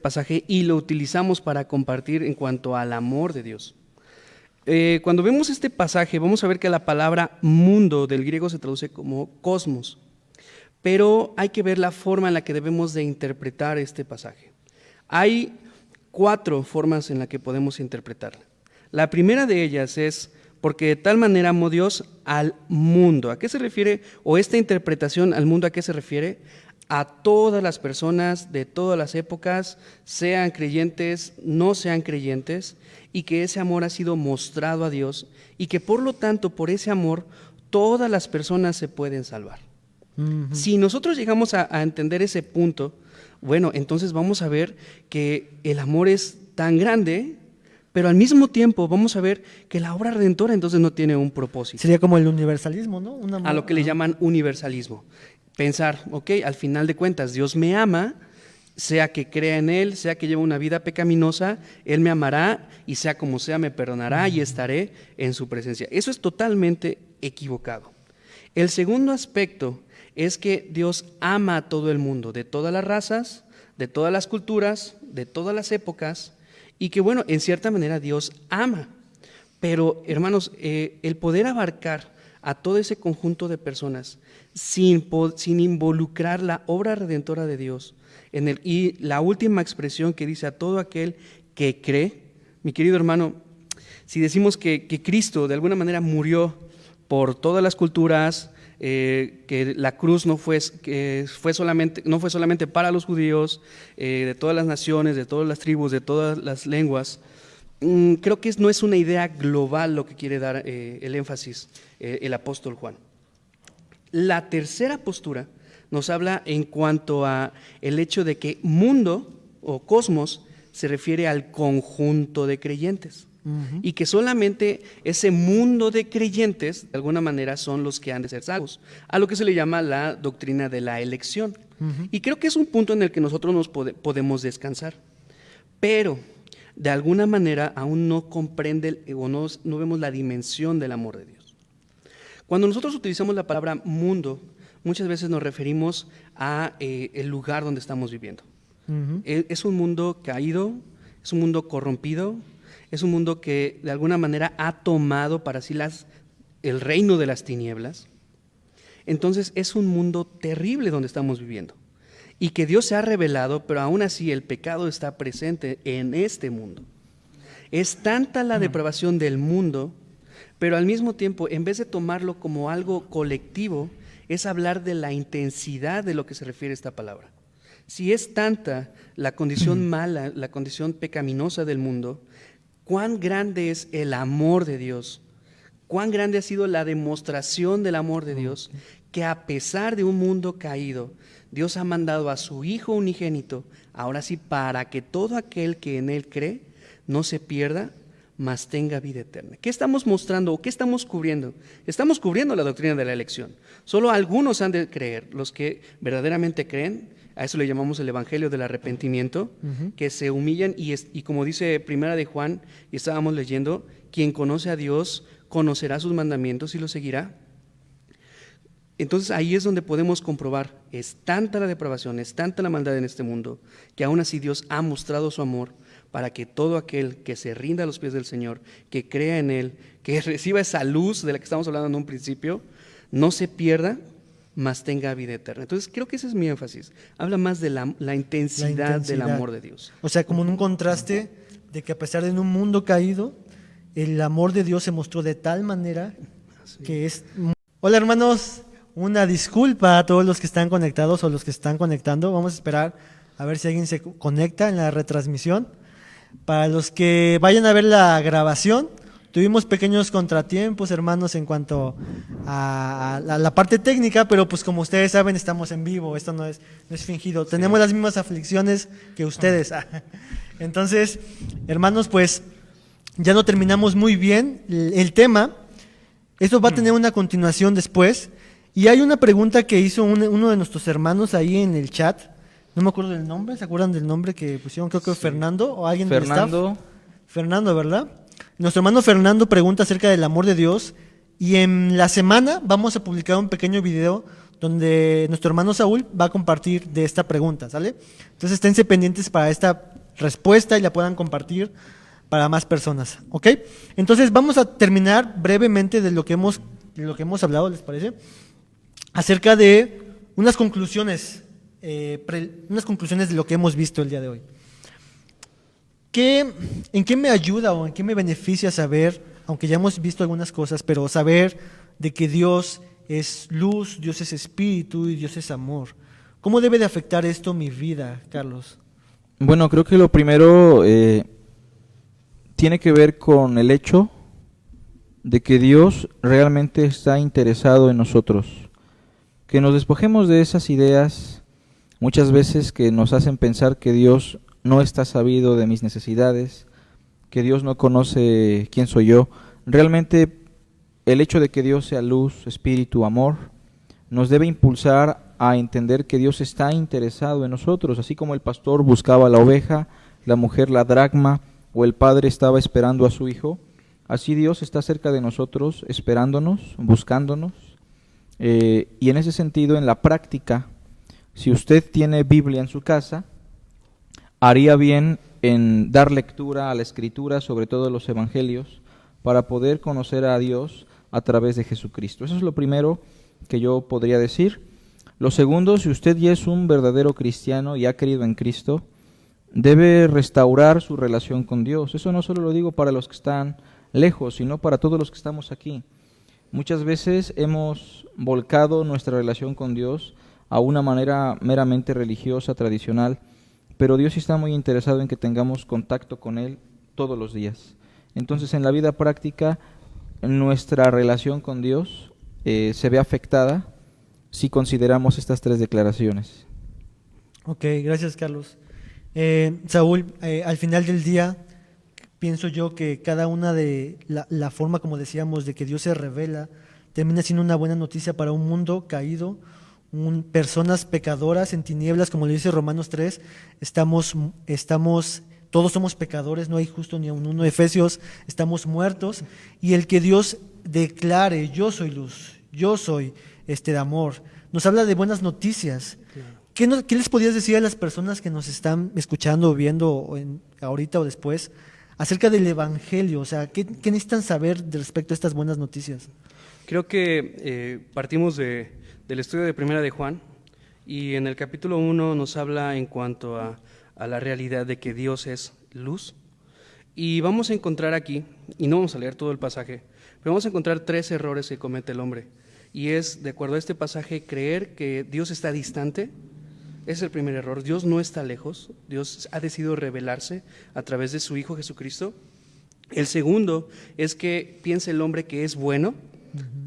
pasaje y lo utilizamos para compartir en cuanto al amor de Dios. Cuando vemos este pasaje vamos a ver que la palabra mundo del griego se traduce como cosmos, pero hay que ver la forma en la que debemos de interpretar este pasaje. Hay 4 formas en las que podemos interpretarla. La primera de ellas es porque de tal manera amó Dios al mundo. ¿A qué se refiere? O esta interpretación al mundo, ¿a qué se refiere? A todas las personas de todas las épocas, sean creyentes, no sean creyentes, y que ese amor ha sido mostrado a Dios y que por lo tanto, por ese amor, todas las personas se pueden salvar. Si nosotros llegamos a entender ese punto, bueno, entonces vamos a ver que el amor es tan grande, pero al mismo tiempo vamos a ver que la obra redentora entonces no tiene un propósito. Sería como el universalismo, ¿no? A lo que le llaman universalismo. Pensar, ok, al final de cuentas Dios me ama, sea que crea en Él, sea que lleve una vida pecaminosa, Él me amará y sea como sea me perdonará y estaré en su presencia. Eso es totalmente equivocado. El segundo aspecto es que Dios ama a todo el mundo, de todas las razas, de todas las culturas, de todas las épocas, y que bueno, en cierta manera Dios ama. Pero hermanos, el poder abarcar a todo ese conjunto de personas sin involucrar la obra redentora de Dios y la última expresión que dice a todo aquel que cree, mi querido hermano, si decimos que Cristo de alguna manera murió por todas las culturas, que la cruz no fue solamente para los judíos, de todas las naciones, de todas las tribus, de todas las lenguas, creo que no es una idea global lo que quiere dar el énfasis el apóstol Juan. La tercera postura nos habla en cuanto a el hecho de que mundo o cosmos se refiere al conjunto de creyentes. Y que solamente ese mundo de creyentes, de alguna manera, son los que han de ser salvos, a lo que se le llama la doctrina de la elección. Y creo que es un punto en el que nosotros nos podemos descansar, pero de alguna manera aún no comprende o no vemos la dimensión del amor de Dios. Cuando nosotros utilizamos la palabra mundo, muchas veces nos referimos a el lugar donde estamos viviendo. Es un mundo caído, es un mundo corrompido, es un mundo que de alguna manera ha tomado para sí el reino de las tinieblas. Entonces es un mundo terrible donde estamos viviendo y que Dios se ha revelado, pero aún así el pecado está presente en este mundo. Es tanta la depravación del mundo, pero al mismo tiempo, en vez de tomarlo como algo colectivo, es hablar de la intensidad de lo que se refiere a esta palabra. Si es tanta la condición mala, la condición pecaminosa del mundo, cuán grande es el amor de Dios, cuán grande ha sido la demostración del amor de Dios, que a pesar de un mundo caído, Dios ha mandado a su Hijo unigénito, ahora sí, para que todo aquel que en Él cree no se pierda, mas tenga vida eterna. ¿Qué estamos mostrando o qué estamos cubriendo? Estamos cubriendo la doctrina de la elección. Solo algunos han de creer, los que verdaderamente creen. A eso le llamamos el evangelio del arrepentimiento, que se humillan y como dice Primera de Juan, y estábamos leyendo, quien conoce a Dios conocerá sus mandamientos y los seguirá. Entonces ahí es donde podemos comprobar, es tanta la depravación, es tanta la maldad en este mundo, que aún así Dios ha mostrado su amor para que todo aquel que se rinda a los pies del Señor, que crea en Él, que reciba esa luz de la que estamos hablando en un principio, no se pierda, mas tenga vida eterna. Entonces creo que ese es mi énfasis. Habla más de la intensidad del amor de Dios. O sea, como en un contraste de que a pesar de un mundo caído, el amor de Dios se mostró de tal manera que es... Hola hermanos, una disculpa a todos los que están conectados o los que están conectando. Vamos a esperar a ver si alguien se conecta en la retransmisión. Para los que vayan a ver la grabación, tuvimos pequeños contratiempos, hermanos, en cuanto a la parte técnica, pero pues como ustedes saben, estamos en vivo, esto no es fingido. Sí. Tenemos las mismas aflicciones que ustedes. Entonces, hermanos, pues ya no terminamos muy bien el tema. Esto va a tener una continuación después. Y hay una pregunta que hizo uno de nuestros hermanos ahí en el chat, No me acuerdo del nombre, ¿se acuerdan del nombre que pusieron? Creo que Sí. Fernando o alguien del Fernando, staff. Fernando, ¿verdad? Nuestro hermano Fernando pregunta acerca del amor de Dios y en la semana vamos a publicar un pequeño video donde nuestro hermano Saúl va a compartir de esta pregunta, ¿sale? Entonces esténse pendientes para esta respuesta y la puedan compartir para más personas, ¿ok? Entonces vamos a terminar brevemente de lo que hemos hablado, ¿les parece? Acerca de unas conclusiones de lo que hemos visto el día de hoy. ¿En qué me ayuda o en qué me beneficia saber, aunque ya hemos visto algunas cosas, pero saber de que Dios es luz, Dios es espíritu y Dios es amor? ¿Cómo debe de afectar esto mi vida, Carlos? bueno, creo que lo primero tiene que ver con el hecho de que Dios realmente está interesado en nosotros. Que nos despojemos de esas ideas muchas veces que nos hacen pensar que Dios no está sabido de mis necesidades, que Dios no conoce quién soy yo. Realmente el hecho de que Dios sea luz, espíritu, amor, nos debe impulsar a entender que Dios está interesado en nosotros, así como el pastor buscaba la oveja, la mujer la dracma, o el padre estaba esperando a su hijo. Así Dios está cerca de nosotros, esperándonos, buscándonos. Y en ese sentido, en la práctica, si usted tiene Biblia en su casa, haría bien en dar lectura a la Escritura, sobre todo los Evangelios, para poder conocer a Dios a través de Jesucristo. Eso es lo primero que yo podría decir. Lo segundo, si usted ya es un verdadero cristiano y ha creído en Cristo, debe restaurar su relación con Dios. Eso no solo lo digo para los que están lejos, sino para todos los que estamos aquí. Muchas veces hemos volcado nuestra relación con Dios a una manera meramente religiosa, tradicional, pero Dios está muy interesado en que tengamos contacto con Él todos los días. Entonces, en la vida práctica, nuestra relación con Dios se ve afectada si consideramos estas tres declaraciones. Ok, gracias, Carlos. Saúl, al final del día, pienso yo que cada una de la forma, como decíamos, de que Dios se revela, termina siendo una buena noticia para un mundo caído, personas pecadoras en tinieblas, como le dice Romanos 3, todos somos pecadores, no hay justo ni un uno. Efesios, estamos muertos, y el que Dios declare, yo soy luz, yo soy de amor, nos habla de buenas noticias. Claro. ¿Qué les podrías decir a las personas que nos están escuchando o viendo ahorita o después acerca del Evangelio? O sea, ¿qué necesitan saber respecto a estas buenas noticias? Creo que partimos del estudio de Primera de Juan, y en el capítulo 1 nos habla en cuanto a la realidad de que Dios es luz. Y vamos a encontrar aquí, y no vamos a leer todo el pasaje, pero vamos a encontrar 3 errores que comete el hombre. Y es, de acuerdo a este pasaje, creer que Dios está distante. Ese es el primer error. Dios no está lejos. Dios ha decidido revelarse a través de su Hijo Jesucristo. El segundo es que piensa el hombre que es bueno.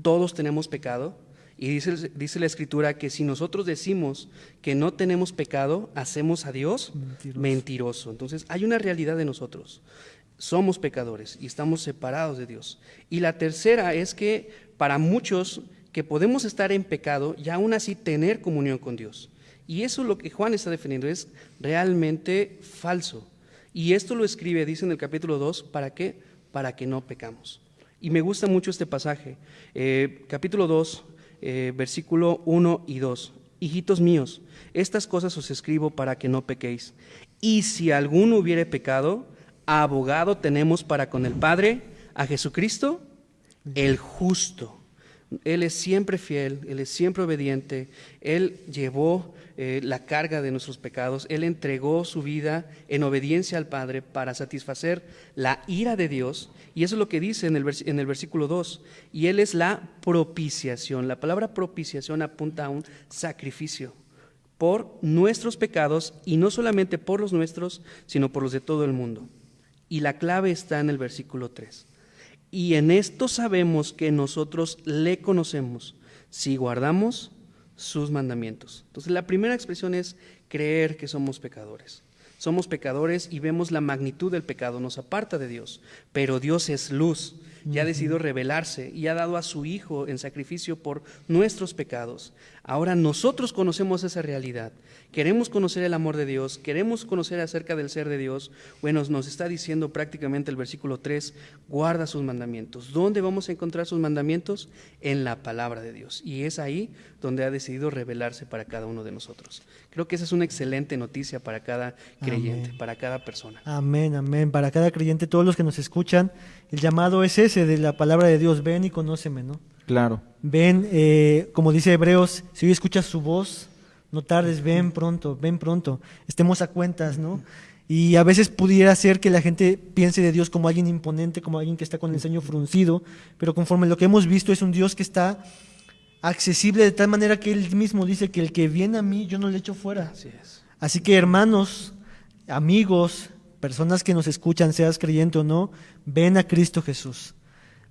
Todos tenemos pecado. Y dice la Escritura que si nosotros decimos que no tenemos pecado, hacemos a Dios mentiroso. Entonces hay una realidad de nosotros. Somos pecadores y estamos separados de Dios. Y la tercera es que para muchos que podemos estar en pecado y aún así tener comunión con Dios. Y eso es lo que Juan está defendiendo, es realmente falso. Y esto lo escribe, dice en el capítulo 2, ¿para qué? Para que no pecamos. Y me gusta mucho este pasaje, capítulo 2, versículo 1 y 2. Hijitos míos, estas cosas os escribo para que no pequéis. Y si alguno hubiere pecado, abogado tenemos para con el Padre, a Jesucristo, el justo. Él es siempre fiel, Él es siempre obediente, Él llevó la carga de nuestros pecados, Él entregó su vida en obediencia al Padre para satisfacer la ira de Dios, y eso es lo que dice en el versículo 2, y Él es la propiciación. La palabra propiciación apunta a un sacrificio por nuestros pecados, y no solamente por los nuestros, sino por los de todo el mundo. Y la clave está en el versículo 3. Y en esto sabemos que nosotros le conocemos, si guardamos sus mandamientos. Entonces, la primera expresión es creer que somos pecadores. Somos pecadores y vemos la magnitud del pecado, nos aparta de Dios, pero Dios es luz. y ha decidido revelarse y ha dado a su Hijo en sacrificio por nuestros pecados. Ahora nosotros conocemos esa realidad, queremos conocer el amor de Dios, queremos conocer acerca del ser de Dios. Bueno, nos está diciendo prácticamente el versículo 3, guarda sus mandamientos. ¿Dónde vamos a encontrar sus mandamientos? En la palabra de Dios, y es ahí donde ha decidido revelarse para cada uno de nosotros. Creo que esa es una excelente noticia para cada creyente, Amén. para cada persona. Amén, amén. Para cada creyente, todos los que nos escuchan, el llamado es ese de la palabra de Dios, ven y conóceme, ¿no? Claro. Ven, como dice Hebreos, si hoy escuchas su voz, no tardes, ven pronto, estemos a cuentas, ¿no? Y a veces pudiera ser que la gente piense de Dios como alguien imponente, como alguien que está con el ceño fruncido, pero conforme lo que hemos visto es un Dios que está accesible de tal manera que Él mismo dice que el que viene a mí, yo no le echo fuera. Así es. Así que hermanos, amigos, personas que nos escuchan, seas creyente o no, ven a Cristo Jesús.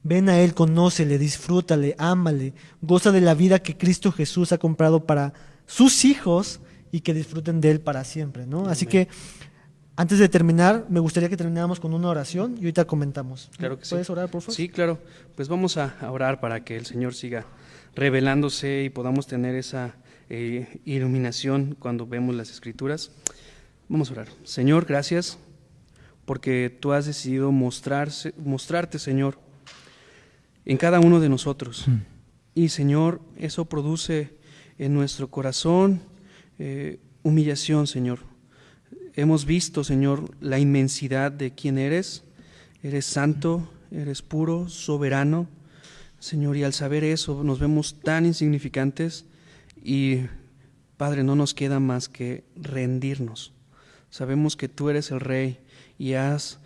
Ven a Él, conócele, disfrútale, ámale, goza de la vida que Cristo Jesús ha comprado para sus hijos y que disfruten de Él para siempre, ¿no? Así que antes de terminar, me gustaría que termináramos con una oración y ahorita comentamos. Claro que sí. ¿Puedes orar, por favor? Sí, claro. Pues vamos a orar para que el Señor siga revelándose y podamos tener esa iluminación cuando vemos las Escrituras. Vamos a orar. Señor, gracias porque tú has decidido mostrarte, Señor, en cada uno de nosotros. Y Señor, eso produce en nuestro corazón humillación, Señor. Hemos visto, Señor, la inmensidad de quién eres. Eres santo, eres puro, soberano, Señor, y al saber eso nos vemos tan insignificantes y, Padre, no nos queda más que rendirnos. Sabemos que tú eres el Rey y has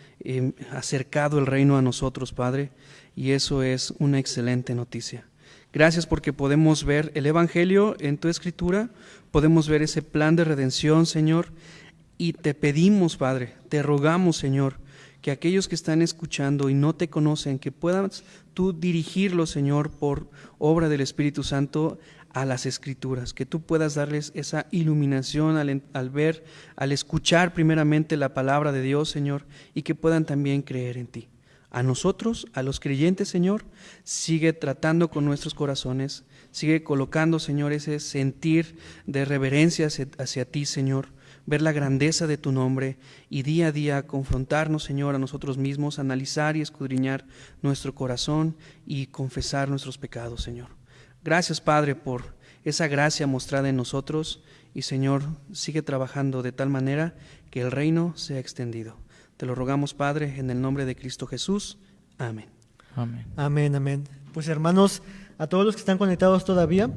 acercado el reino a nosotros, Padre, y eso es una excelente noticia. Gracias porque podemos ver el Evangelio en tu Escritura, podemos ver ese plan de redención, Señor, y te pedimos, Padre, te rogamos, Señor, que aquellos que están escuchando y no te conocen, que puedas tú dirigirlos, Señor, por obra del Espíritu Santo a las Escrituras, que tú puedas darles esa iluminación al ver, al escuchar primeramente la palabra de Dios, Señor, y que puedan también creer en ti. A nosotros, a los creyentes, Señor, sigue tratando con nuestros corazones, sigue colocando, Señor, ese sentir de reverencia hacia ti, Señor, ver la grandeza de tu nombre y día a día confrontarnos, Señor, a nosotros mismos, analizar y escudriñar nuestro corazón y confesar nuestros pecados, Señor. Gracias, Padre, por esa gracia mostrada en nosotros y, Señor, sigue trabajando de tal manera que el reino sea extendido. Te lo rogamos, Padre, en el nombre de Cristo Jesús. Amén. Amén. Amén, amén. Pues hermanos, a todos los que están conectados todavía,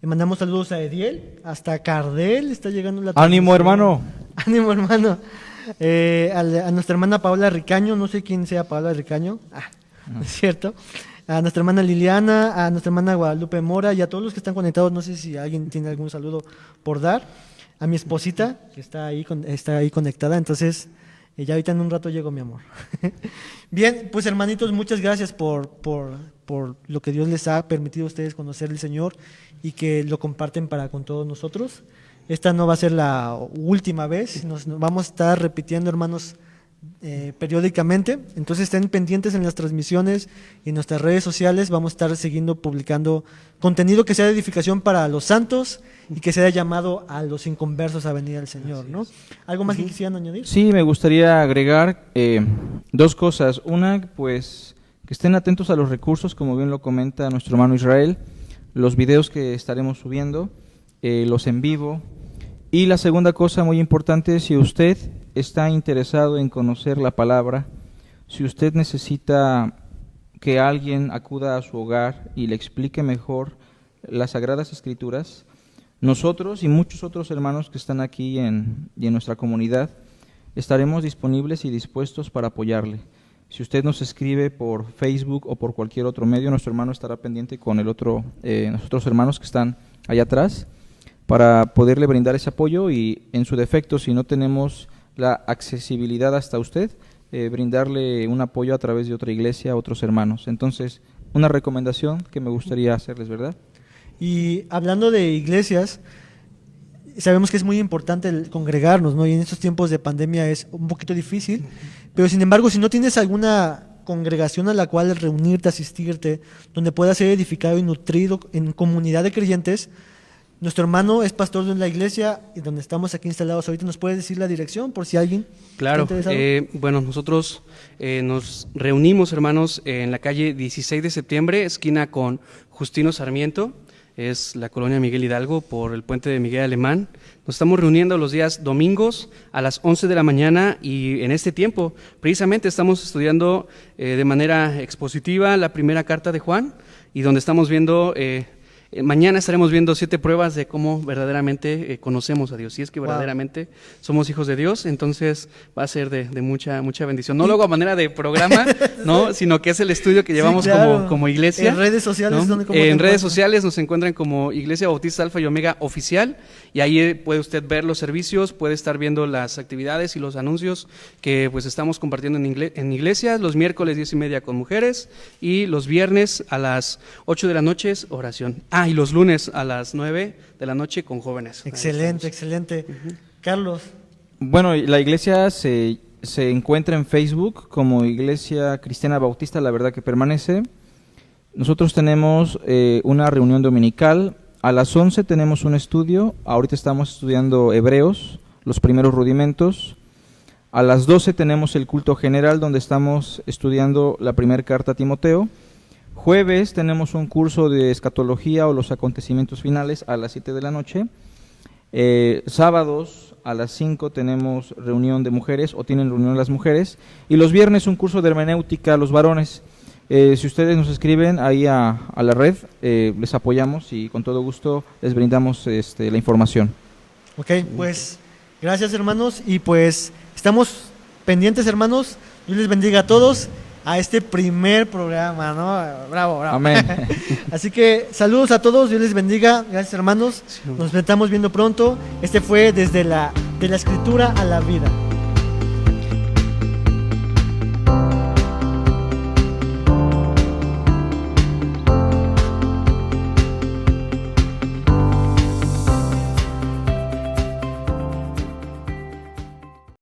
le mandamos saludos a Ediel, hasta Cardel está llegando la ¡Ánimo, transmisión. hermano! ¡Ánimo, hermano! A nuestra hermana Paola Ricaño, no sé quién sea Paola Ricaño, no es cierto. A nuestra hermana Liliana, a nuestra hermana Guadalupe Mora y a todos los que están conectados, no sé si alguien tiene algún saludo por dar. A mi esposita, que está ahí conectada, entonces ya ahorita en un rato llego, mi amor. Bien, pues hermanitos, muchas gracias por lo que Dios les ha permitido a ustedes conocer el Señor y que lo comparten para con todos nosotros. Esta no va a ser la última vez, nos vamos a estar repitiendo, hermanos, periódicamente, entonces estén pendientes en las transmisiones y en nuestras redes sociales. Vamos a estar siguiendo publicando contenido que sea de edificación para los santos y que sea llamado a los inconversos a venir al Señor, ¿no? ¿Algo más que quisieran añadir? Sí, me gustaría agregar dos cosas. Una, pues, que estén atentos a los recursos, como bien lo comenta nuestro hermano Israel, los videos que estaremos subiendo, los en vivo. Y la segunda cosa muy importante, si usted está interesado en conocer la palabra, si usted necesita que alguien acuda a su hogar y le explique mejor las Sagradas Escrituras, nosotros y muchos otros hermanos que están aquí y en nuestra comunidad estaremos disponibles y dispuestos para apoyarle. Si usted nos escribe por Facebook o por cualquier otro medio, nuestro hermano estará pendiente con los otros hermanos que están allá atrás para poderle brindar ese apoyo y, en su defecto, si no tenemos la accesibilidad hasta usted, brindarle un apoyo a través de otra iglesia, a otros hermanos. Entonces, una recomendación que me gustaría hacerles, ¿verdad? Y hablando de iglesias, sabemos que es muy importante el congregarnos, ¿no? Y en estos tiempos de pandemia es un poquito difícil, pero sin embargo, si no tienes alguna congregación a la cual reunirte, asistirte, donde puedas ser edificado y nutrido en comunidad de creyentes. Nuestro hermano es pastor de la iglesia y donde estamos aquí instalados ahorita. ¿Nos puedes decir la dirección por si alguien Claro, está interesado? bueno, nosotros nos reunimos, hermanos, en la calle 16 de septiembre, esquina con Justino Sarmiento, es la colonia Miguel Hidalgo, por el puente de Miguel Alemán. Nos estamos reuniendo los días domingos a las 11 de la mañana y en este tiempo precisamente estamos estudiando de manera expositiva la primera carta de Juan, y donde estamos viendo... mañana estaremos viendo 7 pruebas de cómo verdaderamente conocemos a Dios. Si es que verdaderamente somos hijos de Dios, entonces va a ser de mucha bendición. No luego a manera de programa, ¿no? Sino que es el estudio que llevamos claro. como iglesia. En redes sociales, ¿no? ¿cómo te En redes encuentran? sociales nos encuentran como Iglesia Bautista Alfa y Omega Oficial, y ahí puede usted ver los servicios, puede estar viendo las actividades y los anuncios que pues estamos compartiendo en iglesias. Los miércoles 10:30 con mujeres, y los viernes a las 8 de la noche es oración. Y los lunes a las 9 de la noche con jóvenes. Excelente, excelente. Carlos. Bueno, la iglesia se encuentra en Facebook como Iglesia Cristiana Bautista, la verdad que permanece. Nosotros tenemos una reunión dominical. A las 11 tenemos un estudio. Ahorita estamos estudiando Hebreos, los primeros rudimentos. A las 12 tenemos el culto general, donde estamos estudiando la primera carta a Timoteo. Jueves tenemos un curso de escatología o los acontecimientos finales a las 7 de la noche. Sábados a las 5 tenemos reunión de mujeres, o tienen reunión las mujeres. Y los viernes un curso de hermenéutica a los varones. Si ustedes nos escriben ahí a la red, les apoyamos y con todo gusto les brindamos la información. Ok, pues gracias, hermanos, y pues estamos pendientes, hermanos. Dios les bendiga a todos a este primer programa, ¿no? Bravo, bravo. Amén. Así que saludos a todos, Dios les bendiga. Gracias, hermanos. Nos estamos viendo pronto. Este fue desde de la escritura a la vida.